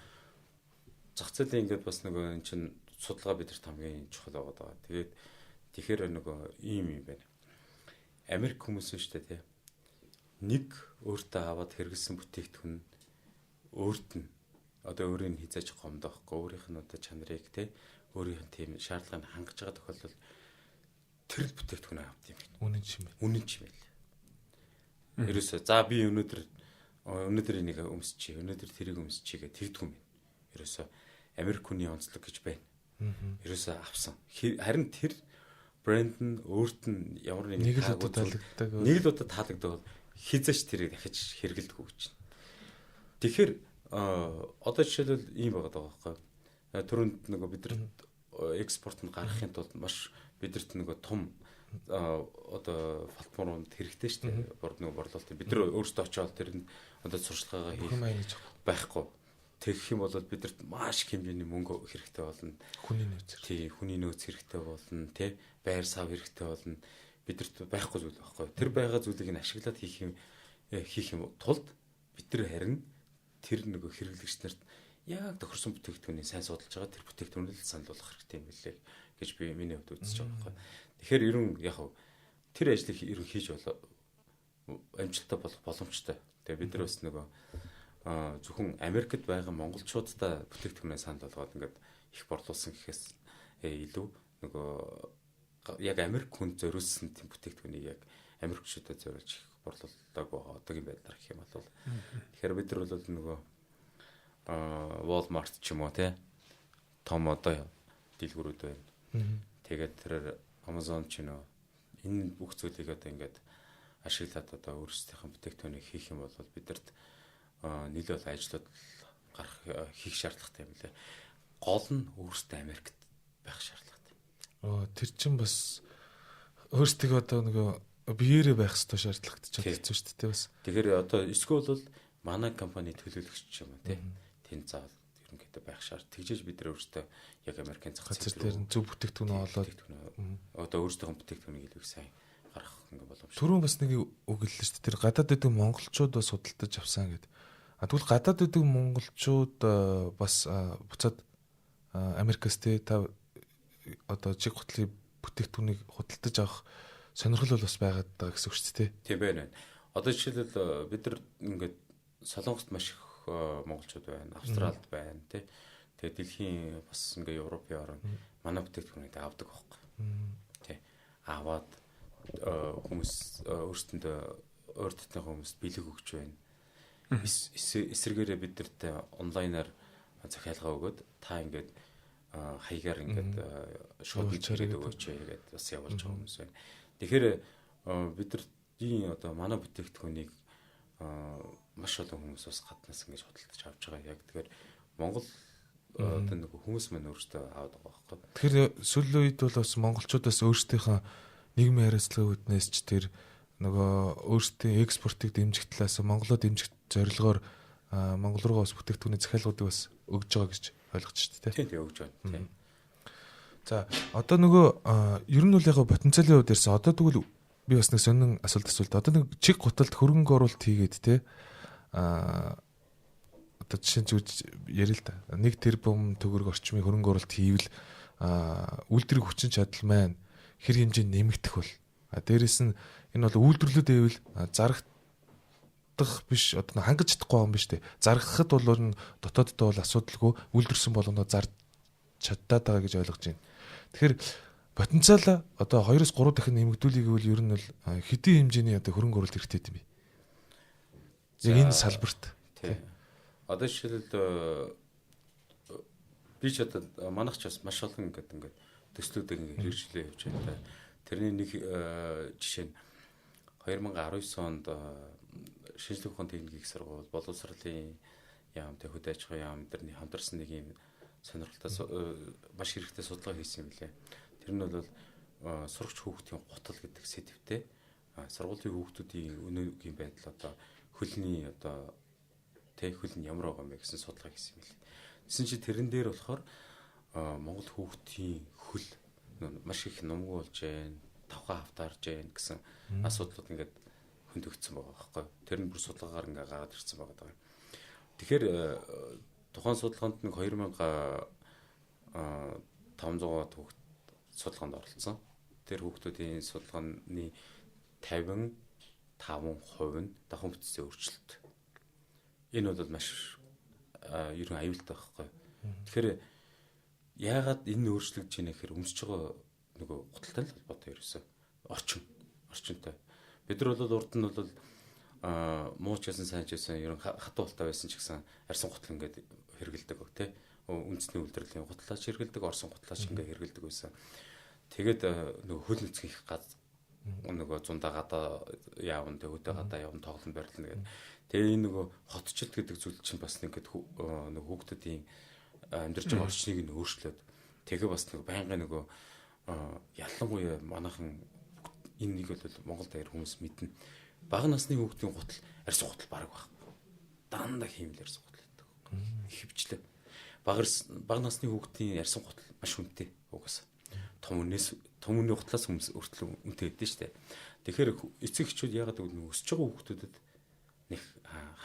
зах зээлийн ингээд бас нөгөө эн чинь судалгаа бидэрт хамгийн чухал байгаа. Тэгэхээр нөгөө ийм юм байна. Америк хүмүүс нь шүү дээ тий. Нэг өөртөө аваад хэрэглэсэн бүтээгдэхүүн өөрт нь одоо өөрийг хязгааж гомдоохгүй өөрийнх нь одоо чанарыг тий өөрийнх нь тийм шаардлагыг хангаж байгаа тохиолдолд тэр бүтээгдэхүүнээ авд юм байна. Үнэн ч юм байл. Ерөөсөө за би өнөөдөр энийг өмсчихье. Өнөөдөр тэрийг өмсчихье гэж тэгдэг юм байна. Ерөөсөө Америк хүний онцлог гэж байна. Ерөөсөө авсан. Харин тэр брэнд нь өөрт нь ямар нэг л удаа таалагддаг хязгаарч тэрийг дахиж хэрэгэлдэг гэж байна. Тэгэхээр одоо жишээлбэл ийм байгаа байхгүй. Түрүүнд нөгөө бидэнд экспорт нь гаргахын тулд маш бидэрт нөгөө том одоо платформунд хэрэгтэй шүү дээ. Нөгөө борлуулалт. Бид нар өөрсдөө очиод тэр нь одоо сурчлагаагаа хийх байхгүй. Тэгэх юм бол бидэрт маш их хэмжээний мөнгө хэрэгтэй болно. Хүний нөөц. Тий, хүний нөөц хэрэгтэй болно, тий. Байр сав хэрэгтэй болно. Бидэрт байхгүй зүйл байхгүй. Тэр байгаа зүйлийг нь ашиглаад хийх юм тулд бид нар харин тэр нөгөө хэрэглэгч нарт яг тохирсон бүтээгдэхүүнийг сайн судалж байгаа тэр бүтээгдэхүүнийг санал болгох хэрэгтэй юм билээ гэж би миний хувьд үзэж байгаа байхгүй. Тэгэхээр ерөн яг тэр ажлыг ерөн хийж амжилттай болох боломжтой. Тэгээ бид нар бас нөгөө зөвхөн Америкт байгаа монголчуудаа бүтээгдэхүүнээ санал болгоод ингээд их борлуулсан гэхээс илүү нөгөө яг Америк хүнд зориулсан тийм бүтээгдэхүүнийг яг Америкчуудад зориулж их борлуулдаг одоогийн байдлаар гэх юм бол тэгэхээр бид нар бол нөгөө Walmart ч юм уу те том одоо дэлгүүрүүд байна. Тэгээд тэр Amazon ч нөө энэ бүх зүйлийг одоо ингээд ашиглаад одоо өөрсдийнхээ бүтээгдэхүүнийг хийх юм бол бидэрт нийлээ бол ажлууд гарах хийх шаардлагатай юм лээ. Гол нь өөрсдөө Америкт байх шаардлагатай. Тэр чинь бас өөрсдөө одоо нөгөө биеэрээ байх хэрэгтэй шаардлагатай ч болчихсон шүү дээ бас. Тэгэхээр одоо эсвэл бол манай компани төлөөлөгч юм тий. Тэн заавал ерөнхийдөө байх шаард. Тэгжээж бид нар өөрсдөө яг Америкийн зах зээл дээр зөв бүтээгдэхүүн олоод одоо өөрсдөө бүтээгдэхүүнийг илүү сайн гаргах ингээ боломжтой. Түрүүн бас нэг үг хэллээ шүү дээ. Тэр гадаад идэг монголчууд бас худалдаж авсан гэдэг. Тэгвэл гадаад идэг монголчууд бас буцаад Америкээс та одоо жиг хутлын бүтээгдэхүүнийг худалдаж авах сонирхол бол бас байгаад байгаа гэсэн үг шүү дээ. Тийм байна. Одоо жишээлбэл бид нар ингээд Солонгост маш их монголчууд байна, Австралид байна тий. Тэгээ дэлхийн бас ингээ Европын орн манай бүтээгдэхүүнийг авдаг байхгүй. Тий. Аваад хүмүүс өөрсдөндөө өөртөө хүмүүст бэлэг өгч байна. Эсвэргээрээ бидэрт онлайнаар захиалга өгөөд та ингээд хаягаар ингээд шууд бичээд өгөөч гэдэг бас явуулж байгаа хүмүүс байна. Тэгэхээр бидний одоо манай бүтээгдэхүүнийг маш олон хүмүүс бас гаднаас ингэж худалдаж авч байгаа. Яг тэгэхээр Монгол одоо нэг хүмүүс маань өөрсдөө аваад байгаа байхгүй. Тэгэхээр сүүлийн үед бол бас монголчуудаас өөрсдийнхөө нийгмийн хариуцлагын үүднээс ч тэр нөгөө өөрсдийн экспортыг дэмжих талаас Монголоо дэмжих зорилгоор Монгол руу бас бүтээгдэхүүний захиалгуудыг бас өгж байгаа гэж ойлгож шүү дээ. Тийм өгж байна. За одоо нөгөө ер нь бол яг потенциалын хувьд ярьсан. Одоо тэгвэл би бас нэг сонин асуулт асуулт. Одоо нэг чиг гуталд хөрөнгө оруулалт хийгээд те одоо жишээ нь ярил л да. 1 тэрбум төгрөг орчмын хөрөнгө оруулалт хийвэл үйлдвэрийн хүчин чадал маань хэр хэмжээнд нэмэгдэх бол дээрэс нь энэ бол үйлдвэрлэлд байвал зарагдах биш одоо хангаж чадахгүй юм биш үү? Заргахад бол дотооддоо бол асуудалгүй үйлдвэрсэн болгоно зарж чаддаад байгаа гэж ойлгож байна. Тэгэхээр потенциал одоо 2-3 дахин нэмэгдүүлэх гэвэл ер нь бол хэдийн хэмжээний одоо хөрөнгө оруулалт хэрэгтэй юм бэ? Яг энэ салбарт. Тийм. Одоо жишээлбэл би ч одоо манайх ч бас маш олон ингээд төслүүдийг ингээд хэрэгжүүлээ явж байна. Тэрний нэг жишээ нь 2019 онд шинжлэх ухааны техникийн сургууль, боловсролын яам, хөдөө аж ахуйн яам дэрний хамтарсан нэг юм сонирхолтой маш хэрэгтэй судалгаа хийсэн юм лээ. Тэр нь бол сурагч хүүхдийн гутал гэдэг сэдвтэй сургуулийн хүүхдүүдийн өнөөгийн байдал одоо хөлний одоо хөл нь ямар байгаа юм бэ гэсэн судалгаа хийсэн юм лээ. Тэсэн чи тэрэн дээр болохоор Монгол хүүхдийн хөл маш их нумгу болж байна, тавхаа хавтаарж байна гэсэн асуудлууд ингээд хөндөгдсөн байгаа байхгүй. Тэр нь бүр судалгаагаар ингээд гараад ирсэн байгаа даа. Тэгэхээр тухайн судалгаанд нэг 2500 хүүхд судалгаанд оролцсон. Тэр хүүхдүүдийн судалгааны 55% нь давхан бүтцийн өөрчлөлт. Энэ бол маш ерөн аюултай байхгүй. Тэгэхээр яагаад энэ өөрчлөгдөж байна гэхээр өмсөж байгаа нөгөө гуталтай л холбоотой ерөөсөө орчинтой. Бид нар бол урд нь бол мууч гэсэн сайн ч гэсэн ерөн хатуу болтой байсан ч гэсэн арьсан гутал ингээд хэрэгэлдэг тий. Үндэсний үйлдвэрлэлийн гутлаач хэрэгэлдэг, орсон гутлаач ингээд хэрэгэлдэг байсан. Тэгээд нөгөө хөл нүцгийх гад нөгөө зундаа гадаа яавн төвөдөө гадаа явна тоглоом барилна гэдэг. Тэгээ энэ нөгөө хотчлт гэдэг зүйл чинь бас ингээд нөгөө хүүхдүүдийн амьдарч байгаа орчныг нь өөрчлөөд тэгээ бас нэг байнгын нөгөө ялангуяа манайхан энэ нэг бол Монгол даяар хүмүүс мэднэ. Бага насны хүүхдийн гутал арьс гутал бараг баг. Дандаа хиймэл арьс гутал гэдэг. Хөвчлээ. Бага насны хүүхдийн арьс гутал маш хүнтэй угаасаа. Том үнийн гутлаас хүмүүс өртөл үнэтэй байдэн штэ. Тэгэхээр эцэг эхчүүд яагаад гэвэл өсөж байгаа хүүхдүүдэд нэг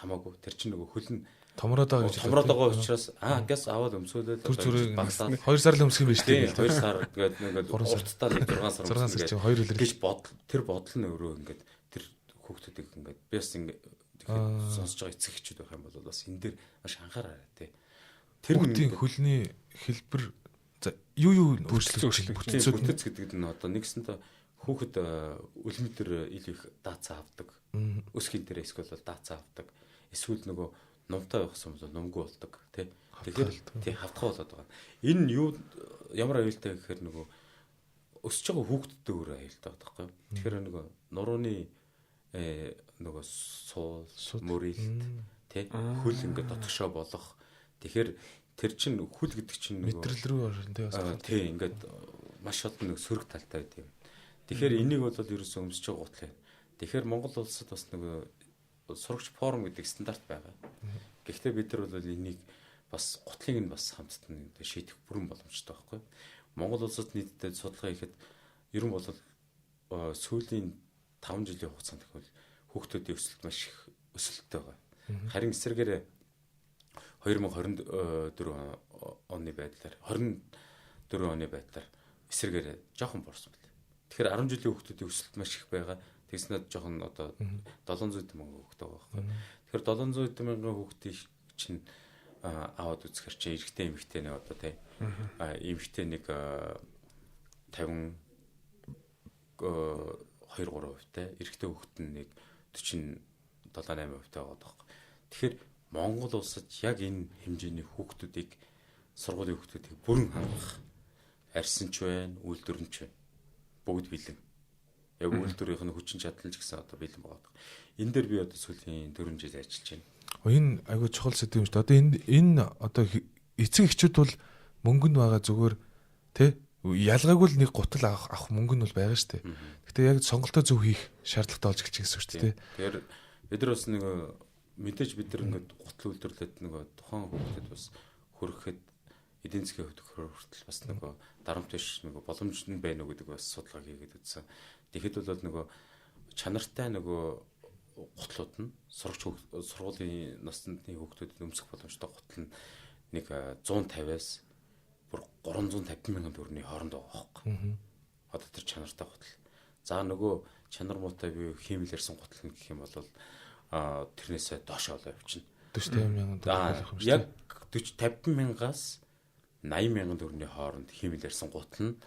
хамаагүй тэр чинь нөгөө хөл нь томроод байгаа учраас газ аваад өмсөөлөл багтаад 2 сар л өмсөх юм байна шүү дээ. 2 сар гэдэг нэг урттаа 6 сар чинь 2 үлрэл гэж бодол тэр бодол нь өөрөө ингээд тэр хүүхдүүдийг ингээд би бас ингээд тэгэхээр сонсож байгаа эцэг эхчүүд байх юм бол бас энэ дээр маш анхаараарай тий. Тэр хүүхдийн хөлний хэлбэр за юу өөрчлөгдөж бүтэц гэдэг нь одоо нэгсэнтэй хүүхэд үлмэтэр ил их даацаа авдаг. Өсгөн дээр эсвэл бол даацаа авдаг. Эсвэл нөгөө нумтай байх юм бол нумгүй болдог тий. Тэгэхээр тий хавтгай болоод байгаа. Энэ юу ямар аюултай гэхээр нөгөө өсөж байгаа хүүхдтэй өөрөө аюултай байдаг байхгүй. Тэгэхээр нөгөө нурууны нөгөө суул мөрилт тий хөл ингээд дотгошоо болох. Тэгэхээр тэр чин хөл гэдэг чинь нөгөө мэдрэл рүү орно тий бас. Тий ингээд маш олон нэг сөрөг талтай байд юм. Тэгэхээр энийг бол ерөөсөө өмсөж байгаа гутал юм. Тэгэхээр Монгол улсад бас нөгөө сурагч форум гэдэг стандарт байгаа. Гэхдээ бид нар бол энийг бас гутлыг нь бас хамтд нь шийдэх бүрэн боломжтой байхгүй. Монгол улсад нийтдээ судалгаа хийхэд ер нь бол сүүлийн 5 жилийн хугацаанд гэвэл хүүхдүүдийн өсөлт маш их өсөлттэй байгаа. Харин эсвэргээр 2024 оны байдлаар 24 оны байдлаар эсвэргээр жоохон борсон байна. Тэгэхээр 10 жилийн хүүхдүүдийн өсөлт маш их байгаа. Тэгснээр жоохон одоо 700 мянган хүүхдтэй байгаа байхгүй. Тэгэхээр 700 мянган хүүхдийн чинь аваад үзэхэр чи эрэгтэй эмэгтэй нэг одоо тий эмэгтэй нэг 50 2-3%, эрэгтэй хүүхэд нь нэг 47-8% байгаа байхгүй. Тэгэхээр Монгол улсад яг энэ хэмжээний хүүхдүүдийг сургуулийн хүүхдүүдийг бүрэн хангах арьсан ч байна, үйлдвэрн ч байна. Бүгд бэлэн. Яг үйлдвэрийн хүчин чадал ч гэсэн одоо бэлэн байгаа. Энэ дээр би одоо сүүлийн 4 жил ажиллаж байна. Энэ айгүй чухал сэдв юм шүү дээ. Одоо энэ одоо эцэг эхчүүд бол мөнгөнд байгаа зүгээр тий ялгаагүй л нэг гутал авах мөнгө нь бол байгаа шүү дээ. Гэтэ яг сонголтоо зөв хийх шаардлагатай болж гэлж гэсэн үг шүү дээ. Тэгэхээр бид нар бас нэг мэдээж бид нар ингээд гутал үйлдвэрлээд нэг тухайн хүүхдэд бас хөрөхэд эдийн засгийн хувьд хүртэл бас нэг дарамт биш нэг боломж нь байна уу гэдэг бас судалгаа хийгээд үзсэн. Тэгэхэд бол нэг чанартай нэг гутлууд нь сургуулийн насны хүүхдүүдэд өмсөх боломжтой гутал нь нэг 150-аас бүр 350 мянган төгрөгийн хооронд байгаа байхгүй. Одоо тэр чанартай гутал. За нөгөө чанар муутай бие химэл ярьсан гутал нь гэх юм бол тэрнээсээ доош олоо явчихна. 40-50 мянган төгрөг юм шүү дээ. Яг 40-50 мянгаас 80 мянган төгрөгийн хооронд химэл ярьсан гутал нь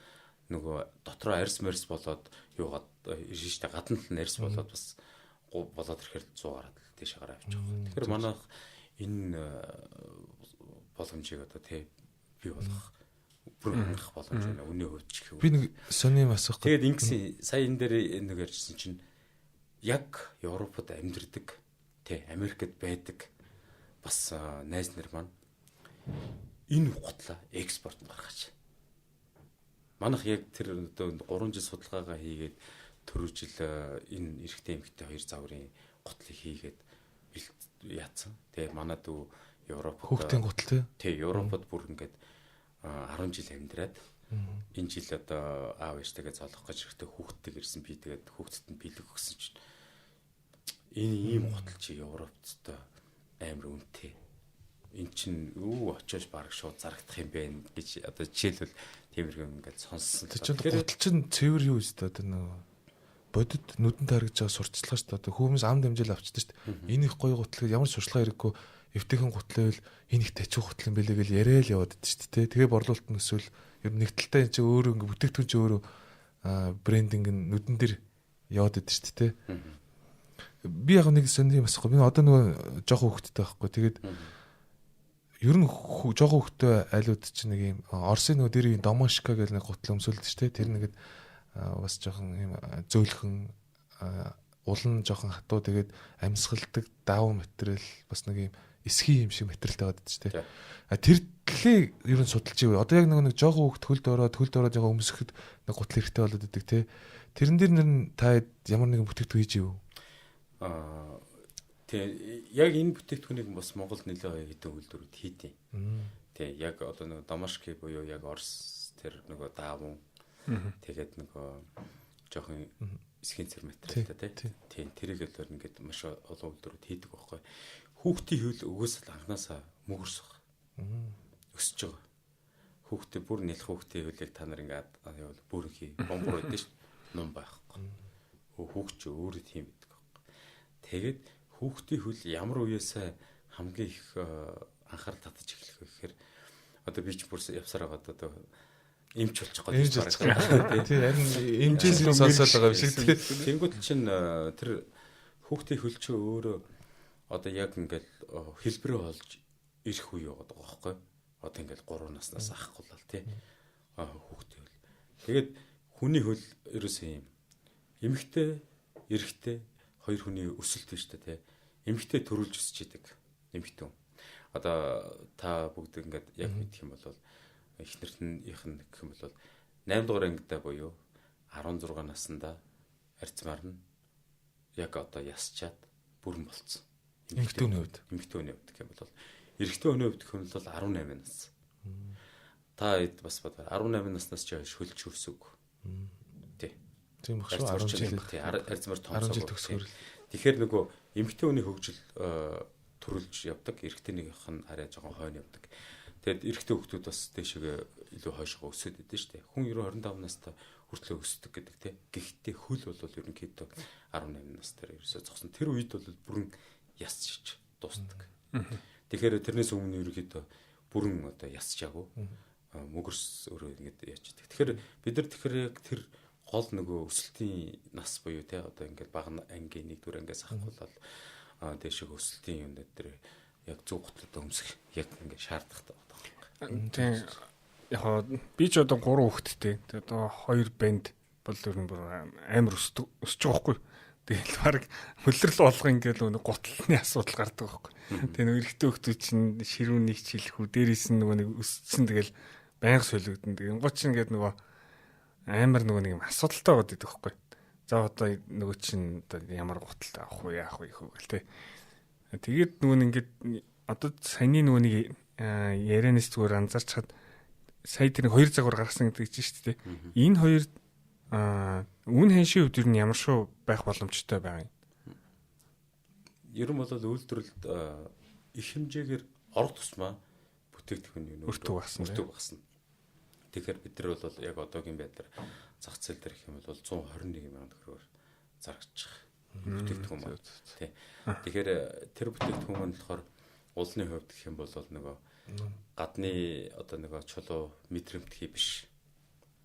нөгөө дотроо арьс мэрс болоод юугаад шиштэй гадна тал арьс болоод бас болоод ирэхээр 100 гараад тийш гараа авчих. Тэгэхээр манайх энэ боломжийг одоо тий бий болгох бүр хангах боломж байна. Үнийн хувьд ч гэв. Би нэг сони юм асуух. Тэгээд ингэсэн сая энэ дээр нэг ярьжсэн чинь яг Европод амьдардаг тий Америкт байдаг бас найз нар маань энэ гутлаа экспорт гаргаж. Манайх яг тэр одоо 3 жил судалгаагаа хийгээд түрүү жил энэ эрэгтэй эмэгтэй хоёр загварын гутлыг хийгээд яатсан. Тэгээ манай дүү Европод хүүхдийн гутал тий Европод бүр ингээд 10 жил амьдраад энэ жил одоо аав ээжтэйгээ зоолох гэж ихтэй хүүхдтэй ирсэн би тэгээд хүүхдэд нь бэлэг өгсөн чинь энэ ийм гутал чи Европт амар үнэтэй. Эн чин очиж бараг шууд зарагдах юм бэ гэж одоо жишээлбэл тиймэрхүү ингээд сонссон. Тэр чинь гутал чинь цэвэр юу вэ одоо нэг бодит нүдэнд харагдж байгаа сурталчилгаа шүү дээ. Одоо хүмүүс ам дамжил авчдаг шүү дээ. Энэ их гоё гутал ямар сурчлага хэрэггүй эвтэйхэн гутал байвал энэ их тачиг гутал юм бэлээ гэж яриа л яваад дээ шүү дээ. Тэгээ борлуулалт нь эсвэл ер нь нэг талтай энэ чинь өөрөө ингээ бүтээгдэхүүн чинь өөрөө брендинг нь нүдэн дээр яваад дээ шүү дээ. Би яг нэг сони юм асахгүй. Би одоо нөгөө жоохон хөвгттэй байхгүй. Тэгээд ер нь жоохон хөвгттэй айлууд чинь нэг юм Орсын нөгөө дэрийн домашка гэх нэг гутал өмсөлдөж шүү дээ. Тэр нэгэд бас жоохон юм зөөлхөн улан жоохон хатуу тэгээд амьсгалдаг даав материал бас нэг юм эсхий юм шиг материалтай байдаг шүү дээ. Тэр төлөө ер нь судалж ив. Одоо яг нэг жоохон хөвгт хөлд ороод байгаа өмсөхөд нэг гутал хэрэгтэй болоод идэг те. Тэрэн дээр нэр нь та ямар нэгэн бүтээгдэхүүн хийж ив. Тэгээ яг энэ бүтээгдэхүүнийг бас Монголд нэлээд хэдэн үйлдвэрүүд хийдэг. Тэгээ яг одоо нэг домашки буюу яг Орос тэр нөгөө даавун тэгээд нөгөө жоохон эсхийн цэр материалтай тийм тэрийг л ингээд маш олон үйлдвэрүүд хийдэг байхгүй. Хүүхдийн хөл өгөөсөл анханасаа мөгөрсөх. Өсөж байгаа. Хүүхдээ бүр нэлэх хүүхдийн хөлийг та нар ингээд явал бүрхий бомбор өгдөө шүү дээ. Ном байхгүй. Хүүхд ч өөрөө тийм байдаг. Тэгээд хүүхдийн хөл ямар үеэсээ хамгийн их анхаарал татаж эхлэх вэ гэхээр одоо би ч бүр явсараа одоо эмч болчих гээд тий харин эмчээс сонсоод байгаа юм шиг тий. Тэнгүүд чинь тэр хүүхдийн хөл чинь өөрөө одоо яг ингээд хэлбэрээ олж ирэх үе яваад байгаа байхгүй. Одоо ингээд 3 наснаас ахахгүй л тий. Хүүхдийн хөл. Тэгээд хүний хөл ерөөсөө юм. Эмэгтэй, эрэгтэй хоёр хүний өсөлт нь шүү дээ тий. Эмэгтэй төрүүлж өсч идэг. Эмэгтэй. Одоо та бүгд ингээд яг мэдэх юм бол эхнэртнийх нь гэх юм бол 8 дугаар ангидаа буюу 16 наснда арцмаар нь яг одоо ясчаад бүрэн болцсон. Эмэгтэйний хувьд гэх юм бол эрэгтэй хүний хувьд гэх юм бол 18 нас. Та бас бод 18 наснаас ч хөлж өрсөг. Тий. Тийм баг шүү 10 жил тий арцмаар томсоо. Тэгэхээр нөгөө эмэгтэй хүний хөгжил төрүүлж явдаг, эрэгтэйнийх нь арай жоохон хойно явдаг. Тэгэд эрэгтэй хүүхдүүд бас дэшегээ илүү хойшоо өсөд идэв штэ. Хүн ерөө 25 настай хүртлээ өсдөг гэдэг тий. Гэхдээ хөл бол ерөнхийдөө 18 настай ерөөсөө зогсон. Тэр үед бол бүрэн ясч дуустдаг. Тэгэхээр тэрнээс өмнө ерөнхийдөө бүрэн одоо ясчаагүй. Мөгөрс өөрөө ингэж яаж идэг. Тэгэхээр бид нар яг тэр гол нөгөө өсөлтийн нас буюу тий одоо ингээд бага ангийн 1-р ангиас ахгуулаад дэшег өсөлтийн юм дээр яг зөв готлоо өмсөх яг ингээд шаардлагатай байна. Тийм яг би ч одоо 3 хүүхэдтэй. Одоо 2 банд бол ер нь амар өсөж байгаа байхгүй. Тэгэл баг хөлрөл болгоо ингээд нөгөө готлны асуудал гардаг байхгүй. Тэгээ нөгөө эрэгтэй хүүхдүүд чинь ширүүн нэг чилэхүү дээрээс нь нөгөө нэг өссөн тэгэл байнга солигдсон. Тэгээ гоо чинь ингээд нөгөө амар нөгөө нэг юм асуудалтай болоод идэх байхгүй. За одоо нөгөө чинь одоо ямар гуталтай авах уу яах вэ гэл тэ. Тэгээд нөгөө ингээд одоо саяны нөгөө нэг ярианаас зүгээр анзаарч хад сая тэр 2 загвар гаргасан гэдэг чинь шүү дээ. Энэ хоёр үн хэншийн хувьд юу ямар шүү байх боломжтой байгаа юм. Ер нь бол үйлдвэрлэлд их хэмжээгээр орох тусмаа бүтээгдэхүүн өртөг багасна. Тэгэхээр бид нар бол яг одоогийн байдлаар зах зээл дээр гэх юм бол 121 мянган төгрөгөөр зарагдчих бүтээгдэхүүн байна. Тий. Тэгэхээр тэр бүтээгдэхүүн маань болохоор улны хувьд гэх юм бол нөгөө гадны одоо нөгөө чулуу мэдрэмтгий биш.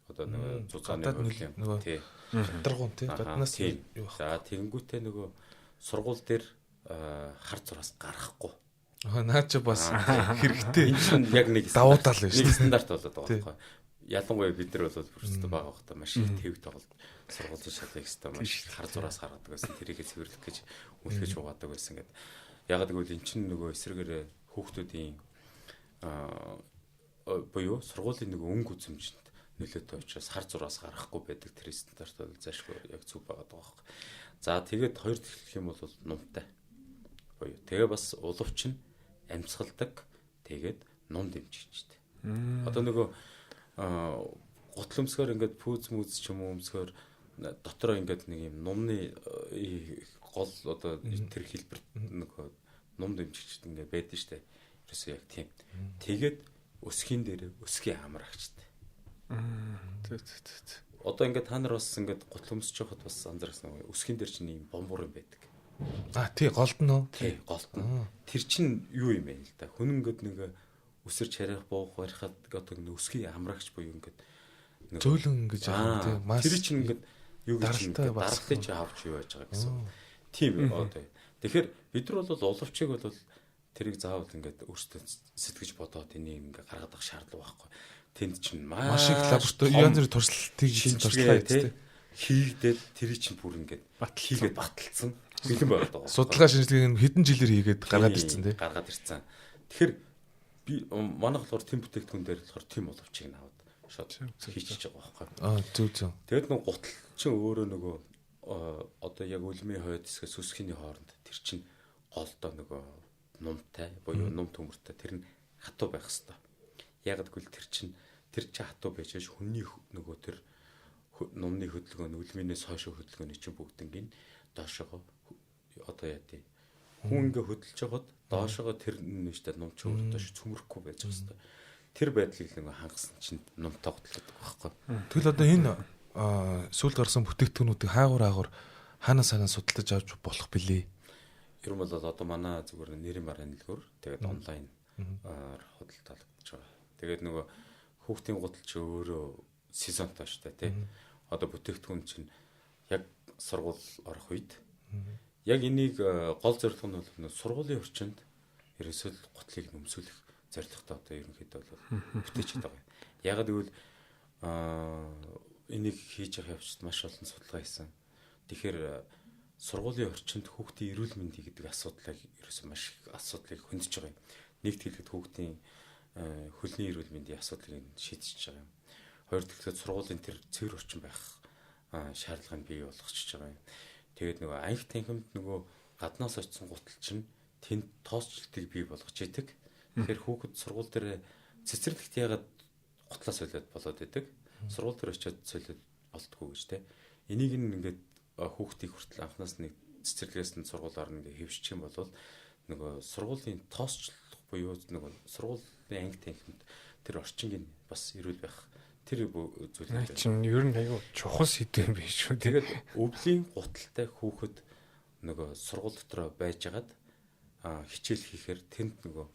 Одоо нөгөө зузааны хувь юм. Тий. гадаргуун тий гаднаас юу. За тэгэнгүүтээ нөгөө сургууль дээр хар зураас гарахгүй. Наа чи бас хэрэгтэй. Энэ чинь яг нэг давуу тал байна шүү. Нэг стандарт болоод байгаа байхгүй. Ялангуяа бид нар бол бүрстэ байгаа хта маш их тэв тоглолт сургуулийн шалгыг өстой маш хар зураас харгадаг байсан. Тэрийгэ цэвэрлэх гэж үлгэж угаадаг байсан гэдэг. Яг гэвэл эн чинь нөгөө эсрэгээр хүүхдүүдийн буюу сургуулийн нөгөө өнгө үзэмжинд нөлөөтэй учраас хар зураас гарахгүй байдаг тэр стандарт бол заашгүй яг зөв байгаа даа. За тэгээд хоёр дахь юм бол нумтай. Буюу тэгээ бас уловч нь амьсгалдаг тэгээд нум дэмжигчтэй. Одоо нөгөө гутлымсгаар ингээд пүүз мүз ч юм уу өмсгөр дотроо ингээд нэг юм нумны гол одоо тэр хэлбэр нөгөө нум дэмжигчтэй ингээд байдаг штэ. Ерөөсөө яг тийм. Тэгээд өсгийн дээр өсгийн амрагчтай. Одоо ингээд та нар бас ингээд гутлымсч байхад бас анзаарсан уу? Өсгийн дээр чинь юм бомбор юм байдаг. Тий голд нөө. Тий голд нь. Тэр чинь юу юм бэ л да. Хүн ингээд нэг өсөрч харих буух барихад одоо нэг өсгийн амрагч буюу ингээд зөөлөн гэж аа тий маш тэр чинь ингээд юу гэж дарахтай ч авч юу яаж байгаа гэсэн. Тийм одоо. Тэгэхээр бид нар бол уловчийг бол тэрийг заавал ингээд өөртөө сэтгэж бодоод энийг ингээд гаргаад авах шаардлага байхгүй. Тэнд чинь маш их лаборатори янз бүрийн туршилтыг хийсэн туршлага хийдэг. Хийгдээд тэр чинь бүр ингээд хийгээд баталсан. Бэлэн байгаад байгаа. Судалгаа шинжилгээг хэдэн жилээр хийгээд гаргаад ирсэн тий. Гаргаад ирсэн. Тэгэхээр би манайх болохоор тэм бүтээгдэхүүн дээр болохоор тэм боловчийг наваад шууд хийчихэж байгаа байхгүй. Зөв. Тэгээд нэг гутал чинь өөрөө нөгөө одоо яг үлмийн хойд хэсгээс сүсгийн хооронд тэр чинь голдоо нөгөө нумтай буюу нум төмөртэй тэр нь хатуу байх хэвээр. Яг гэвэл тэр чинь хатуу байж хүний нөгөө тэр нумны хөдөлгөөн үлмийнээс хойш хөдөлгөөний чинь бүгднийг доошоо одоо яа тий хүн ингээ хөдөлж жагаад доошоо тэр нэштэй нум ч өөр доош цөмөрөхгүй байж байгаа хэвээр. Тэр байдлыг нэг хангасан чинь нумтай готлоод байгаа байхгүй. Тэгэл одоо энэ сүүл гарсан бүтээгдэхүүнүүдийг хаагур хаанаас судалж авч болох билээ. ер нь бол одоо манай зүгээр нэрийн барааны дэлгүүр тэгээд онлайн худалдаа талбарч байгаа. Тэгээд нөгөө хүүхдийн гутал чи өөрөө сезонтой шүү дээ тий. Одоо бүтээгдэхүүн чинь яг сургууль орох үед яг энийг гол зорилго нь бол сургуулийн орчинд ерөөсөө гутлыг нөмсүүлэх зорилготой одоо ерөнхийдөө бол бүтээж байгаа юм. Яг гэвэл энийг хийж явах явцад маш олон судалгаа хийсэн. Тэгэхээр сургуулийн орчинд хүүхдийн эрүүл мэндийн гэдэг асуудлыг ерөөсөө маш их асуудлыг хөндөж байгаа юм. Нэгт хэлэхэд хүүхдийн хөлний эрүүл мэндийн асуудлыг шийдэж байгаа юм. Хоёр дахь сургуулийн тэр цэвэр орчин байх шаардлагыг бий болгочихж байгаа юм. Тэгээд нөгөө анги танхимд нөгөө гаднаас очсон гутал чинь тэнд тоосчлтыг бий болгож идэг. Тэгэхээр хүүхэд сургууль дээр цэцэрлэгт ягаад гутлаа солиод болоод идэг. Сургууль дээр очиод солиод болтгоо гэж те. Энийг ингээд хүүхдийг хүртэл анханаас нэг цэцэрлэгээс нь сургуулиар ингээд хэвшчих юм бол нөгөө сургуулийн тоосчлох буюу нөгөө сургуулийн анги танхимд тэр орчингийн бас эрүүл байх тэр зүйлүүд чинь ер нь аягүй чухал сэдв юм биш үү. Тэгээд өвлийн гуталтай хүүхэд нөгөө сургууль дотор байжгаад хичээл хийхээр тэнд нөгөө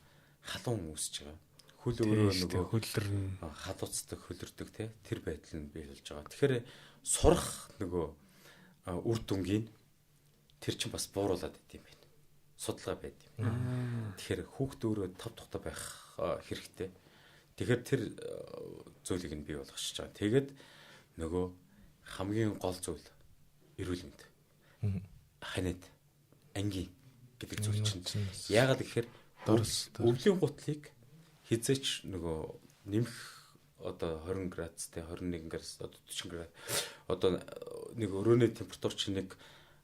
халуун үүсэж байгаа. Хөл өөрөө нөгөө хөлөрн халууцдаг хөлөрдөг те тэр байдал нь бий болж байгаа. Тэгэхээр сурах нөгөө үр дүнгийн тэр чинь бас бууруулад идэм байна. Судалгаа байд юм. Тэгэхээр хүүхд өөрөө тав тухтай байх хэрэгтэй. Тэгэхээр тэр зүйлийг нь бий болгочихж байгаа. Тэгээд нөгөө хамгийн гол зүйл эрүүл мэнд. Ханиад ангийн гэдэг зүйл чинь яагаад гэхээр өвлийн гутлыг хизээч нөгөө нэмэх одоо 20 градустай 21 градус одоо 40 градус одоо нэг өрөөний температур чинь нэг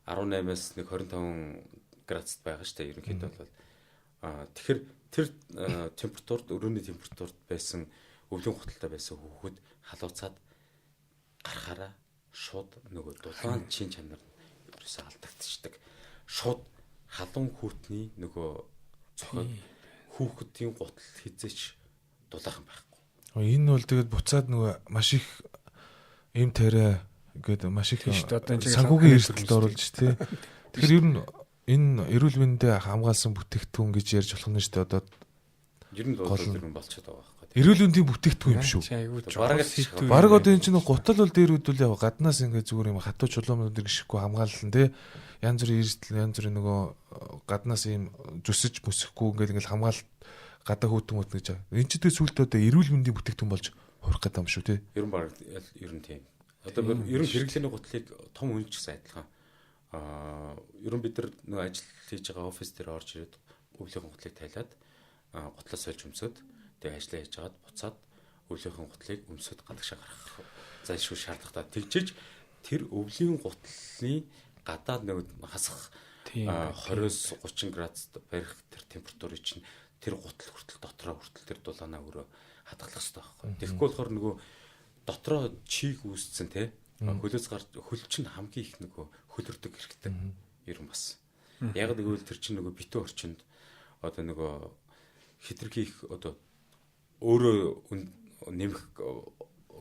18-аас нэг 25 градусд байгаа шүү дээ ерөнхийдөө бол тэгэхээр тэр температурт өрөөний температурт байсан өвлийн гуталтай байсан хүүхэд халууцаад гарахаараа шууд нөгөө дулаан чин чанар ерөөсөө алдагдчихдаг. Шууд халуун хүүтний нөгөө цохол хүүхдийн гутал хизээч дулаахан байхгүй. Энэ бол тэгээд буцаад нөгөө маш их им тарай гэдэг маш их санхүүгийн эрсдэлд оруулж тий. Тэгэхээр ер нь энэ эрүүл мэндэд хамгаалсан бүтээгдэхүүн гэж ярьж болох нь шүү дээ. Одоо ер нь бол болчиход байгаа байхгүй. Эрүүл мэндийн бүтээгдэхүүн юм шүү. Бараг одоо энэ чинь гутал бол дээр үдүүл яг гаднаас ингээд зүгээр юм хатуу чулуунууд гიშггүй хамгаалсан тий. Янз бүрийн эрсдэл янз бүрийн нөгөө гаднаас юм зүсэж мөсөхгүй ингээд хамгаалалт гадаа хүүтэн мөт гэж. Энд ч дээ сүлд одоо эрүүл мэндийн бүтээгдэхүүн болж хорих гэдэг юм шүү тий. Ер нь баг ер нь тийм. Одоо ер нь хэрэглээний гутлыг том хүн ч гэсэн адилхан. Ер нь бид нар нөгөө ажил хийж байгаа офис дээр орж ирээд өвлийн гутлыг тайлаад гутлаа сольж өмсөд тэгээ ажиллаа хийж хагаад буцаад өвлийн гутлыг өмсөд гадагшаа гаргах зайлшгүй шаардлагатай. Тэгжиж тэр өвлийн гутлын гадаад нэг хасах 20-с 30 градусд барих тэр температурыг чинь тэр гутал хүртэл дотроо хүртэл тэр дулаанаа өөрөө хадгалах хэрэгтэй байхгүй. Тэгэхгүй болохоор нөгөө дотроо чийг үүсцэн те хөлөөс гарч хөл чинь хамгийн их нөгөө хөлөрдөг хэрэгтэй. Ер нь бас. Яг гэвэл тэр чинь нөгөө битүү орчинд одоо нөгөө хитрхи их одоо өөрөө нэмэх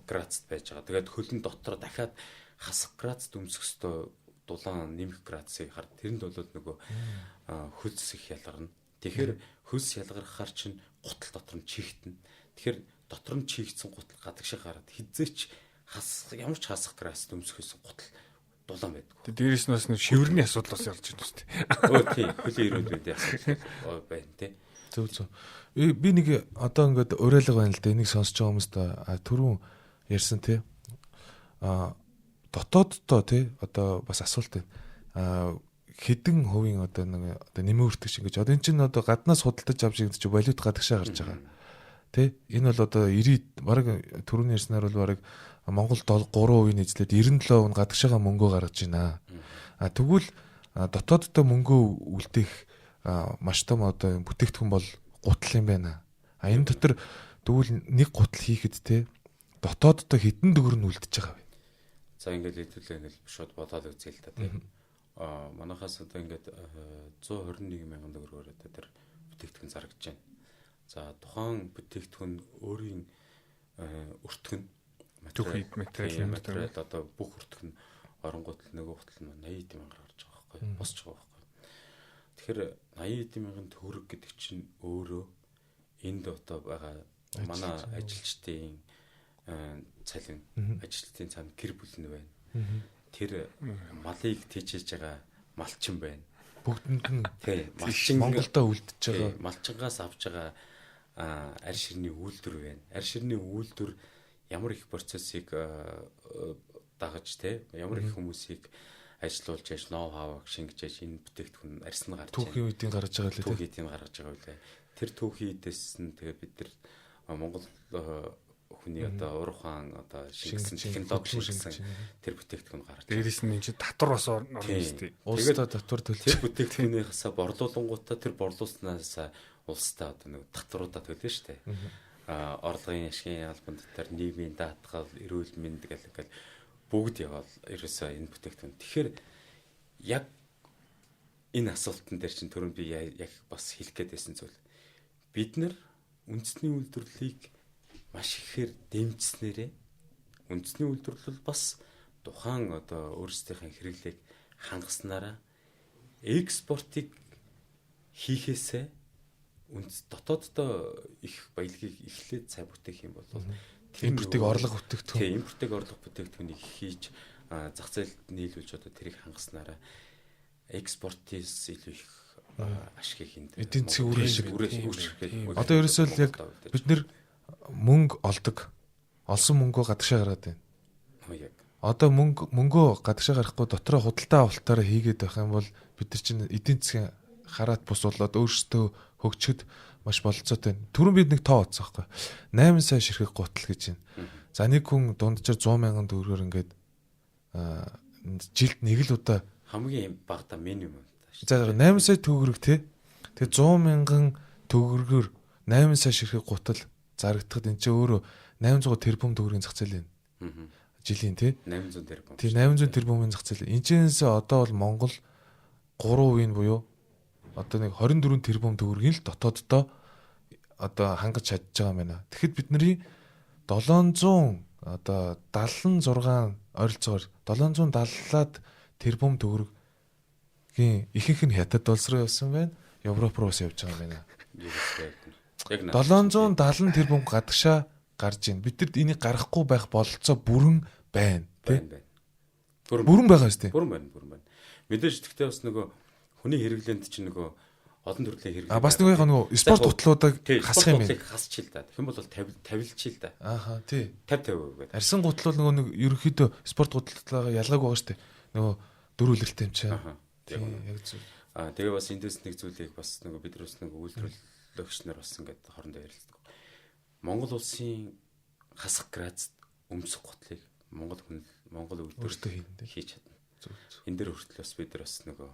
градусд байж байгаа. Тэгээд хөлн дотроо дахиад хасах градусд өмсөх ёстой дулаан нэмэх градусыг хар тэрэнд бол нөгөө хөлс их ялгарна. Тэгэхээр хөлс ялгархаар чинь гутал дотор нь чихтэн. Тэгэхээр дотор нь чихсэн гутал гадагшаа гараад хизээч ямар ч хасах градусд өмсөхөөс гутал дулаан байдаг. Тэгээд дээрээс нь бас нэг шивэрний асуудал бас явж байна шүү дээ. Өө тий хөлийн эрүүл мэндийн асуудал байна тий. Зөв. Би нэг одоо ингээд уриалга байна л да. Энийг сонсож байгаа хүмүүст түрүүн ярьсан тий. Дотооддоо тий одоо бас асуулт байна. Хэдэн хувийн одоо нэг одоо нэмэгдэх шиг гэж. Одоо эн чинь одоо гаднаас худалдаж авч ингэж валют гадагшаа гарч байгаа. Тэ энэ бол одоо 90 бараг түрүүний ярьснаар бол бараг Монголд 3% нийцлээд 97% нь гадагшаага мөнгөө гаргаж байна. Тэгвэл дотооддоо мөнгөө үлдээх маш том одоо бүтээгдэхүүн бол гутал юм байна. Энэ дотор тэгвэл нэг гутал хийхэд те дотооддоо хэдэн төгрөг нь үлдэж байгаа вэ? За ингээд хэлүүлээ ингээд шууд бодоод үзье л да тийм. Манайхаас одоо ингээд 121 мянган төгрөгөөр одоо тэр бүтээгдэхүүн зарагдж байна. За тухайн бүтээгдэхүүн өөрийн өртгөн материал одоо бүх өртгөн оронгууд нөгөө хутал нь 80 мянгаар гарч байгаа байхгүй босч байгаа байхгүй. Тэгэхээр 80 мянган төгрөг гэдэг чинь өөрөө энд одоо байгаа манай ажилчдын цалин, ажилчдын цаана гэр бүл нь байна. Тэр малыг тэжээж байгаа малчин байна. Бүгдэнд нь малчин Монголдо үлдчихэж байгаа. Малчингаас авч байгаа арь ширний үйлдвэр байна. Арь ширний үйлдвэр ямар их процессыг дагаж ямар их хүмүүсийг ажилуулж яаш ноу хаваг шингэж яаш энэ бүтээгдэхүүн арьс нь гарч түүхийн үеийн гаргаж байгаа лээ. Түүхийн гаргаж байгаа үлээ. Тэр түүхийн эдээс нь тэгээ бид нар Монгол хүний одоо урах хаан одоо шингэсэн технологи шингэсэн тэр бүтээгдэхүүн гарч. Дээрээс нь энэ чинь татвар бас орно шүү дээ. Улстай татвар төлж тэр бүтээгдэхүүнийхээс борлуулангуудаа тэр борлуулснаас улстай одоо нэг татваруудаа төлнө шүү дээ. Орлогын ашигын албан дотор нийгмийн даатгал, эрүүл мэнд гэл бүгд явал ерөөсөө энэ бүтээгдэхүүн. Тэгэхээр яг энэ асуултан дээр чинь түрүүнд би яг бас хэлэх гээд байсан зүйл. Бид нар үндэсний үйлдвэрлэлийг маш ихээр дэмжснээрээ үндэсний үйлдвэрлэл бас тухайн одоо өөрсдийнхээ хэрэглээг хангаснараа экспортыг хийхээсээ дотооддоо их баялагийг эхлээд сайн бүтээх юм бол импортыг орлого бүтээгдэхүүн. Тийм, импортыг орлого бүтээгдэхүүнийг хийж зах зээлд нийлүүлж одоо тэрийг хангасанараа экспортээс илүү их ашиг хийх. Эдийн засгийн үр ашиг. Одоо ерөөсөө л яг бид нэр мөнгө олдог. Олсон мөнгөө гадагшаа гаргаад байна. Одоо мөнгөө гадагшаа гарахгүй дотроо худалдаа авалтаараа хийгээд байх юм бол бид нар чинь эдийн засгийн хараат бус болоод өөрсдөө хөгжөхөд маш бололцоотой байна. Түрүүн бид нэг тоо утсан байхгүй. 8 сая ширхэг гутал гэж байна. За нэг хүн дунджаар 100 мянган төгрөгөөр ингээд жилд нэг л удаа хамгийн багадаа минимум. За 8 сая төгрөг тий. Тэгээ 100 мянган төгрөгөөр 8 сая ширхэг гутал зарагдахад энэ чинь өөрөө 800 тэрбум төгрөгийн зах зээл байна. Жилийн тий. 800 тэрбум. Тий 800 тэрбумын зах зээл. Энэчнээс одоо бол Монгол 3% нь буюу одоо нэг 24 тэрбум төгрөгийн л дотооддоо одоо хангаж чадж байгаа юм байна. Тэгэхэд бидний 700 одоо 76 ойролцоогоор 770-аад тэрбум төгрөгийн ихэнх нь хятад улс руу явсан байна. Европ руу явж байгаа юм байна. Яг 770 тэрбум гадагшаа гарж ийн. Бид нар энийг гаргахгүй байх бололцоо бүрэн байна. Тэ? Бүрэн байгаа шүү дээ. Бүрэн байна. Мэдээж тэгтээ бас нөгөө хүний хэрэглээнд чинь нөгөө олон төрлийн хэрэглээ. Бас нөгөө спорт гутлуудыг хасах юм байна. Хасчих л да. Тэгэх юм бол тавилчих л да. Ааха тий. 50% гэдэг. Арьсан гутлууд нөгөө нэг ерөөхдөө спорт гутлаагаа ялгаагүй байгаа шүү дээ. Нөгөө дөрөв үлрэлтэй юм чинь. Тийм яг зөв. Тэгээ бас эндээс нэг зүйлийг бас нөгөө бид нар бас нөгөө үйлдвэрлэгч нар бас ингээд хоорондоо ярилцдаг. Монгол улсын хасах градус өмсөх гутлыг Монгол үйлдвэрлэлд хийж чадна. Энэ дээр хүртэл бас бид нар бас нөгөө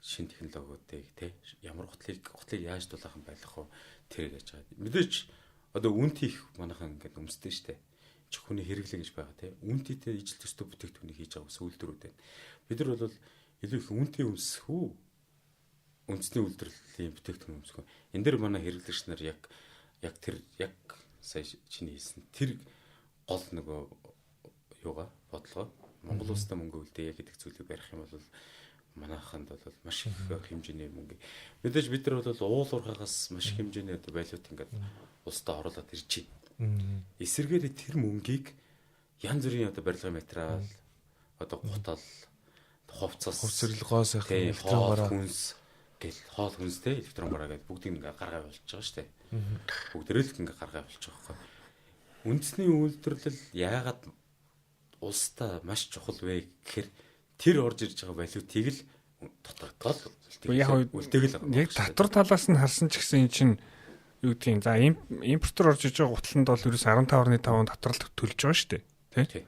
шин технологиудыг тий ямар гутлыг яаж дулаахан байлгах вэ тэр гэж байгаа. Мэдээч одоо үнэт их манайхан ингээд өмсдөө штэ. Чих хүний хэрэглээ гэж байгаа тий. Үнэтэй ижил төстэй бүтээгдэхүүнийг хийж байгаа үйлдвэрүүд байна. Бид нар бол илүү их үнэтэй өмсөх үү? Үндэсний үйлдвэрлэлийн бүтээгдэхүүн өмсөх. Энэ дээр манай хэрэглэгч нар яг тэр сая чиний хэлсэн тэр гол нөгөө юугаа бодлого Монгол улстай мөнгө үлдээ гэдэг зүйлийг барих юм бол манайханд бол маш их хэмжээний мөнгө. Мэдээж бид нар бол уул уурхаагаас маш их хэмжээний валют ингээд улстай оруулаад ирж байна. Эсвэргээр тэр мөнгийг янз бүрийн одоо барилгын материал одоо гутал хувцас хувцэрлэгоо сайхан электрон гараа хүнс гэл хоол хүнстэй электрон гараа гэдэг бүгдийг ингээ гаргаа болж байгаа шүү дээ. Бүгдээрээ л ингээ гаргаа болж байгаа байхгүй. Үндэсний үйлдвэрлэл яагаад улстай маш чухал вэ гэхээр тэр орж ирж байгаа валютыг л дотооддоо үлдээгэл яг татвар талаас нь харсан ч гэсэн эн чинь юу гэдгийг за импортоор орж иж байгаа гутланд бол ерөөс 15.5% татвар төлж байгаа шүү дээ тий.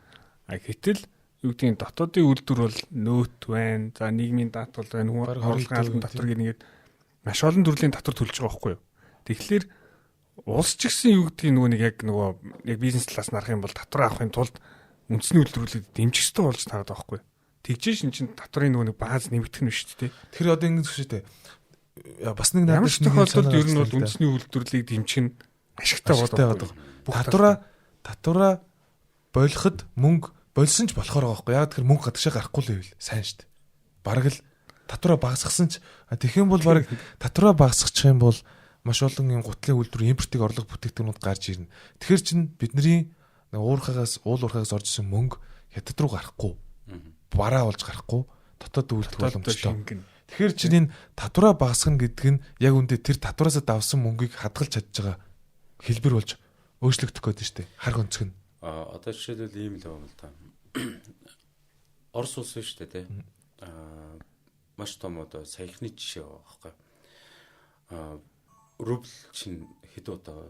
Гэтэл юу гэдгийг дотоодын үйлдвэр бол нөөт байна. За нийгмийн даатгал байна. Орлогын албан татвар гэдэг маш олон төрлийн татвар төлж байгаа байхгүй юу. Тэгэхээр улс ч гэсэн юу гэдгийг нөгөө яг бизнес талаас нь харах юм бол татвар авахын тулд үндэсний үйлдвэрлэлд дэмжих хэрэгтэй болж таардаг байхгүй юу. Тэгжээ шин чин татварын нөгөө бааз нэмэгдэх нь шүү дээ. Тэгэхээр одоо ингэ шүү дээ. Бас нэг ямар ч тохиолдолд ер нь бол үндэсний үйлдвэрлэлийг дэмжих нь ашигтай болдог. Татвараа болоход мөнгө болсон ч болохоор байгаа байхгүй. Яг тэр мөнгө гадагшаа гарахгүй л байвал сайн шүү дээ. Бараг л татвараа багасгасан ч тэгэх юм бол баг татвараа багасгачих юм бол маш олон юм гутлын үйлдвэр импортыг орлого бүтээгдэхүүнүүд гарч ирнэ. Тэгэхээр чин бидний уул уурхаагаас орж исэн мөнгө хятад руу гарахгүй. Бараа болж гарахгүй. Дотоод үйлдэх боломжтой. Тэгэхээр чин энэ татвараа багасгах гэдэг нь яг үндэ тэр татвараасаа давсан мөнгийг хадгалж чадж байгаа хэлбэр болж өөрчлөгдөх гээд штэ. Хар гонцог нь. Одоо жишээлбэл ийм л байна л да. Орос улс шүү дээ, тий. Маш том одоо саяхны жишээ байгаа байхгүй. Рубль чинь хэд удаа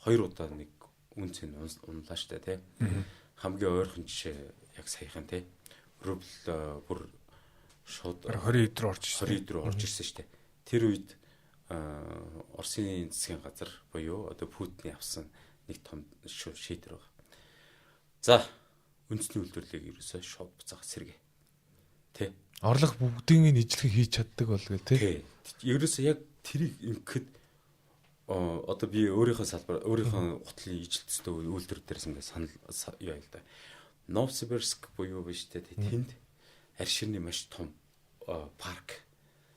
2 удаа нэг үнцэн унлаа шүү дээ, тий. Хамгийн ойрхон жишээ яг саяхан тий. Рубль бүр шууд 20 рүү орж ирсэн шүү дээ. Тэр үед Оросын засгийн газар буюу одоо Путин авсан нэг том шийдвэр байна. За, үндэсний үйлдвэрлэлийг ерөөсөө шууд буцаах сэргээ. Тэ. Орлого бүгдийг нь ижлэх хийж чаддаг болгүй тий. Ерөөсөө яг тэрийг ингэхэд одоо би өөрийнхөө салбар өөрийнхөө гутлын ижилтстэй үйлдвэр дээрс ингээд санал яа л да. Новосибирск буюу биш тэ тэнд арширны маш том парк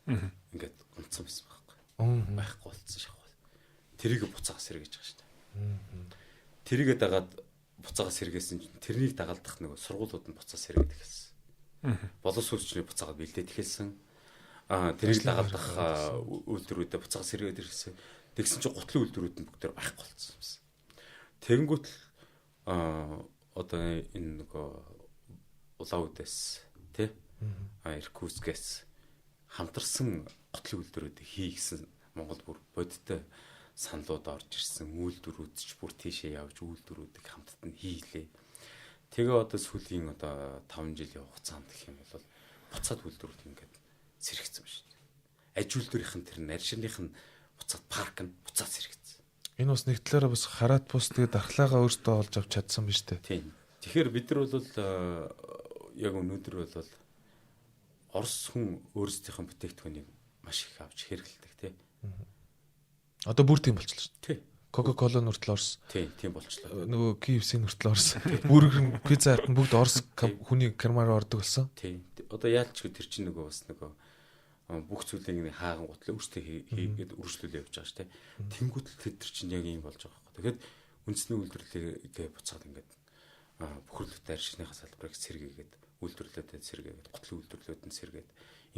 ингээд онцсон байсан байхгүй. Байхгүй болцсон шахав. Тэрийг буцаах сэргээж байгаа шүү дээ. Тэрийгээ дагаад буцаага сэргээсэн чинь тэрнийг дагалдах нэг сургуулиуд нь буцаа сэргээд эхэлсэн. Боловс сүлжний буцаагаа бэлдээд эхэлсэн. Тэрийг дагалдах үйлдвэрүүдэд буцаага сэргээд эхэлсэн. Тэгсэн чинь гутлын үйлдвэрүүд нь бүгдээр байхгүй болчихсон юмсан. Тэгэнгүүт одоо энэ нөгөө Улаанудаас тий Иркутскээс хамтарсан гутлын үйлдвэрүүдийг хий гэсэн Монгол бүр бодиттой саналууд орж ирсэн үйлдвэрүүд ч бүр тийшээ явж үйлдвэрүүдийг хамтд нь хийлээ. Тэгээ одоо сүүлийн одоо 5 жилийн хугацаанд гэх юм бол буцаад үйлдвэрүүд ингээд сэрэгцсэн байна шүү дээ. Аж үйлдвэрийнх нь тэр арширных нь буцаад парк нь буцаад сэрэгцсэн. Энэ бас нэг талаараа бас хараат бус тэгээ дархлаагаа өөртөө олж авч чадсан биз дээ. Тийм. Тэгэхээр бид нар бол яг өнөөдөр бол Орос хүн өөрсдийнх нь бүтээгдэхүүнийг маш их авч хэрэглэдэг тий. Одоо бүр тийм болчихлоо шүү. Тий. Coca-Cola нүртэл Орос. Тийм болчихлоо. Нөгөө KFC нүртэл Орос. Бүргэр пицца хат бүгд Орос хүний кармаар ордог болсон. Тий. Одоо яалч тэр чинь нөгөө бас нөгөө бүх зүйлийг хааган гутлаа өөртөө хийгээд үргэлжлүүлээ явж байгаа шүү дээ. Тэнгүүтэл тэр чинь яг юм болж байгаа байхгүй. Тэгэхээр үндэсний үйлдвэрлэлээ буцаад ингээд бохирлогтой арширныхаа салбарыг сэргээгээд үйлдвэрлэлүүдэд сэргээгээд гутлын үйлдвэрлэлүүд нь сэргээд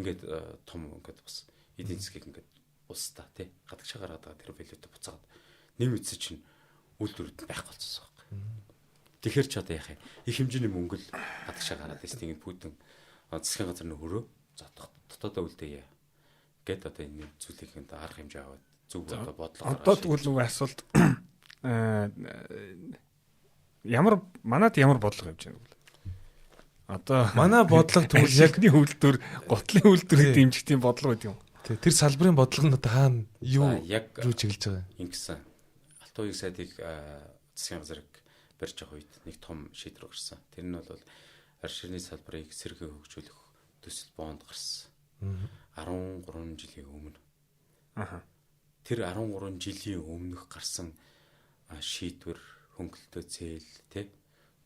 ингээд том ингээд бас эдийн засгийг ингээд устаа тий гадагшаа гараад байгаа тэр валютаа буцаад нэм эцэг чинь үйлдвэрүүд байхгүй болчихсон байхгүй. Тэгэхэр ч одоо яах юм их хэмжээний мөнгө л гадагшаа гараад байсан. Тэгээд Путин засгийн газрын хөрөө за дотоодоо үлдээе гэд одоо энэ зүйлийг энэ арга хэмжээ аваад зөв одоо бодлого одоо тэгвэл нөгөө асуулт манад ямар бодлого явж байна вэ? Одоо манай бодлого тэгвэл яг үйлдвэр гутлын үйлдвэрийн дэмжигтийн бодлого гэдэг юм. Тэр салбарын бодлого нь одоо хаана юу руу чиглэж байгаа юм? Ингэсэн Алтан уян сайдыг засгийн газрыг барьж байгаа үед нэг том шийдвэр гарсан. Тэр нь бол арширны салбарыг сэргээ хөгжүүлэх төсөл бонд гарсан. 13 жилийн өмнө. Тэр 13 жилийн өмнөх гарсан шийдвэр хөнгөлөлтөө зээл тий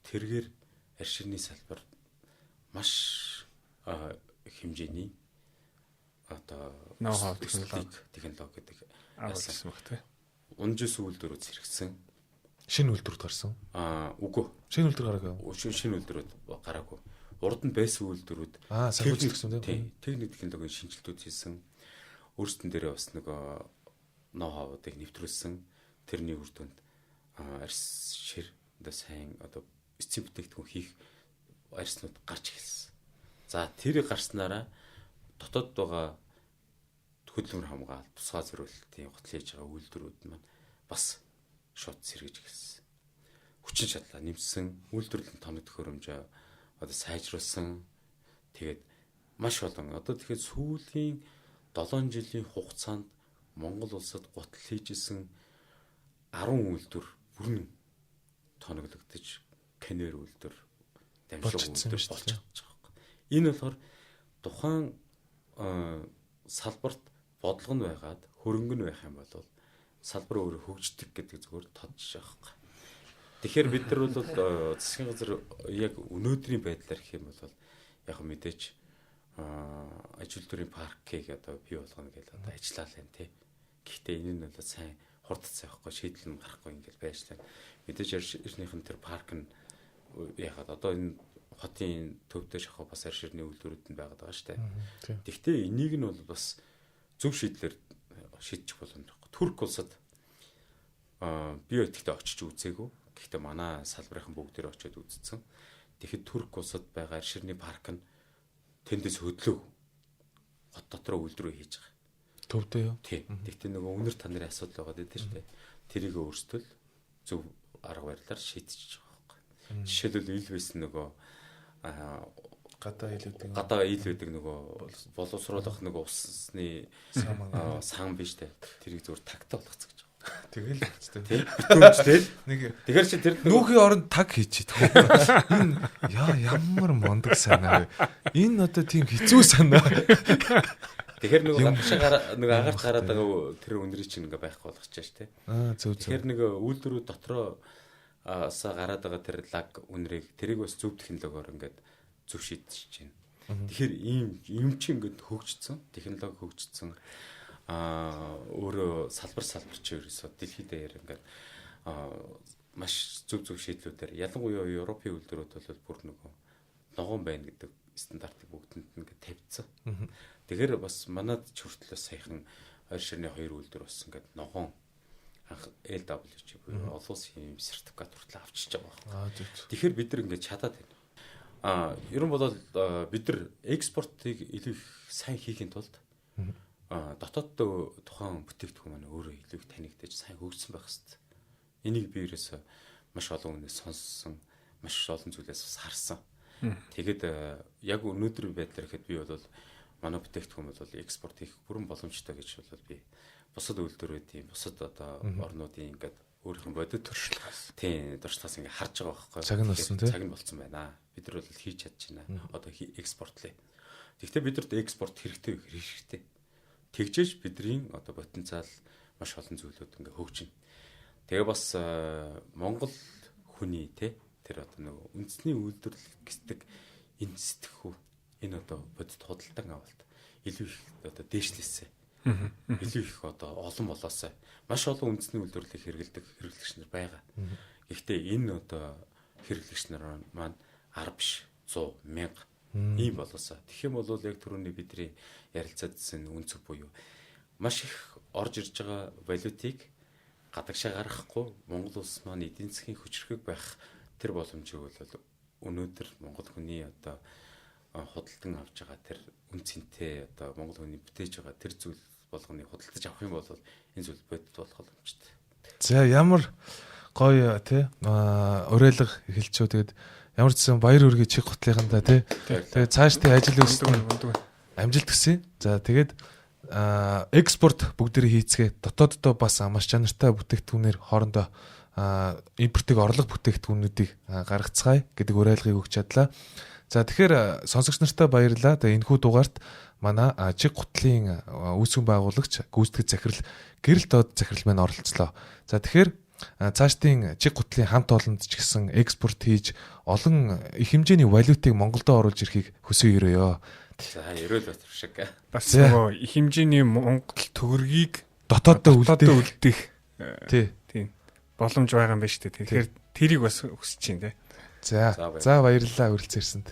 тэргээр арширны салбар маш хэмжээний одоо ноу-хау технологи гэдэг агуулсан баг тий. Унжис үйлдвэрүүд зэрэгсэн. Шинэ үйлдвэрүүд гарсан. Үгүй. Шинэ үйлдвэр гараагүй. Шинэ үйлдвэрүүд гараагүй. Урд нь байсан үйлдвэрүүд техник техник технологийн шинжилтүүд хийсэн. Өөрсдөн дээрээ бас нөгөө ноу-хаууудыг нэвтрүүлсэн. Тэрний үр дүнд арьс одоо сайн одоо эцсийн бүтээгдэхүүн хийх арьснууд гарч эхэлсэн. За тэр гарснараа дотоод байгаа хөдөлмөр хамгаалалт, тусгай зориулалтын гутлын хийж байгаа үйлдвэрүүд маань бас шууд сэргэж эхэлсэн. Хүчин чадлаа нэмсэн, үйлдвэрлэлийн тоног төхөөрөмжөө одоо сайжруулсан. Тэгээд маш олон одоо тэгэхээр сүүлийн 7 жилийн хугацаанд Монгол улсад гутал хийжсэн 10 үйлдвэр бүрэн тоноглогдож канер үйлдвэр дамжлаг үйлдвэр болж байгаа. Энэ болохоор тухайн салбарт бодлого нь байгаад хөрөнгө нь байх юм бол салбар өөрөө хөгждөг гэдэг зүгээр тодж байгаа. Тэгэхээр бид нар бол засгийн газар яг өнөөдрийн байдлаар гэх юм бол яг мэдээж ажил дүрийн паркийг одоо бий болгоно гэж одоо ажиллаа л байна тий. Гэхдээ энэ нь бол сайн хурдцсан байхгүй шийдэл нь гарахгүй ингээл байж лээ. Мэдээж ирснийхэн тэр парк нь яхад одоо энэ хотын төвдөө шахах бас арширны үйлдвэрүүд нь байгаад байгаа шүү дээ. Гэхдээ энийг нь бол бас зөв шийдлэр шийдчих боломжтой. Турк улсад би өтгтээ очиж үзээгүй. Гэхдээ манай салбарынхан бүгдээр очиод үзсэн. Тэгэхэд Турк улсад байгаа арширны парк нь тэндээс хөдлөв. Хот дотроо үйлдвэрөө хийж байгаа. Төвдөө юу? Тийм. Гэхдээ нөгөө үнэр та нарын асуудал байгаа дээ шүү дээ. Тэрийг өөрсдөл зөв арга барилаар шийдчихэж байгаа байхгүй. Жишээлбэл Илвэс нөгөө гадаа ил байдаг нөгөө боловсруулах нөгөө усны сан биш дээ. Тэрийг зөвхөн тагтаа болгоцсон гэж байгаа. Тэгэл хэвчтэй. Тийм. Битүүмжтэй. Нэг тэгэхээр чи тэр нүүхийн оронд таг хийчихэд. Энэ ямар мондөг санаа вэ? Энэ одоо тийм хэцүү санаа. тэгэхээр нөгөө агаарт гараад байгаа тэр өндрий чинь ингээ байхгүй болгочихжээ шүү дээ. Зөв. Тэгэхээр нэг үйлдвэрүүд дотроо гараад байгаа тэр лаг үнрийг тэрийг бас зөв технологиор ингээд зөв шийдэж байна. Тэгэхээр ийм чи ингээд хөгжсөн, технологи хөгжсөн. Өөрөө салбар чи ерөөсөө дэлхийд даяар ингээд маш зөв шийдлүүдээр ялангуяа Европын үйлдвэрүүд бол бүр нөгөө ногоон байна гэдэг стандартыг бүгдэнд ингээд тавьчихсан. Тэгэхээр бас манад ч хүртэл саяхан 2 ширний 2 үйлдвэр бас ингээд ногоон LWG буюу олон улсын сертификат хүртэл авчиж байгаа байна. Тэгэхээр бид нар ингээд чадаад байна. Ер нь бол бид нар экспортыг илүү их сайн хийхин тулд дотооддоо тухайн бүтээгдэхүүн маань өөрөө илүү их танигдаж сайн хөгжсөн байх хэрэгтэй. Энийг би ерөөсөө маш олон хүнээс сонссон, маш олон зүйлээс бас харсан. Тэгээд яг өнөөдрийн байдлаар ихэд би бол манай бүтээгдэхүүн бол экспорт хийх бүрэн боломжтой гэж бол би бусад үйлдвэрүүдийн бусад одоо орнуудын ингээд өөрийнх нь бодит туршлагаас тийм туршлагаас ингээд харж байгаа байхгүй. Цаг нь болсон тийм. Цаг нь болсон байна. Бид нар бол хийж чадчихна. Одоо экспортлээ. Тэгэхдээ бидэрт экспорт хэрэгтэй. Тэгжээж бидний одоо потенциал маш олон зүйлүүд ингээд хөгжинэ. Тэгээ бас Монгол хүний тэр одоо нэг үндэсний үйлдвэрлэл гэдэг энэ сэтгхүү энэ одоо бодит худалдан авалт илүү их одоо дээшлээсээ. Илүү их одоо олон болоосаа маш олон үндэсний үйлдвэрлэлийг хэрэглэдэг хэрэглэгч нар байгаа. Гэхдээ энэ одоо хэрэглэгч нар маань 10 биш 100 1000 ийм болоосаа. Тэгэх юм бол яг түрүүний бидний ярилцаадсэн үнцэг буюу маш их орж ирж байгаа валютыг гадагшаа гаргахгүй Монгол улс маань эдийн засгийн хүчрхэг байх тэр боломжийг бол өнөөдөр Монгол хүний одоо худалдан авч байгаа тэр үнцэнтэй одоо Монгол хүний бүтээж байгаа тэр зүйл болгоныг худалдаж авах юм бол энэ зүйл бодит болох боломжтой. За ямар гоё тий уриалга эхэлчихв. Тэгээд ямар ч гэсэн баяр үргээ чих готлынхандаа тий. Тэгээд цаашдын ажил үйлсэнд амжилт хүсье. За тэгээд экспорт бүгдээ хийцгээ дотооддоо бас маш чанартай бүтээгдэхүүнээр хоорондоо импортыг орлого бүтээгдэхүүнүүдийг гаргацгаая гэдэг уриалгыг өгч чадлаа. За тэгэхээр сонсогч нартай баярлалаа. Тэгээ энэхүү дугаарт манай чиг гутлын үүсгэн байгуулагч гүйцэтгэх захирал гэрэл доод захирал маань оролцлоо. За тэгэхээр цаашдын чиг гутлын хамт олонд ч гэсэн экспорт хийж олон их хэмжээний валютыг Монголдо оруулж ирэхийг хүсье өрөөё. За ерөөл батар шиг. Бас нөгөө их хэмжээний Монгол төгрөгийг дотооддоо үлдэх тийм боломж байгаа юм байна шүү дээ. Тэгэхээр тэрийг бас хүсэж байна те. За баярлалаа үргэлжлүүлсэнд.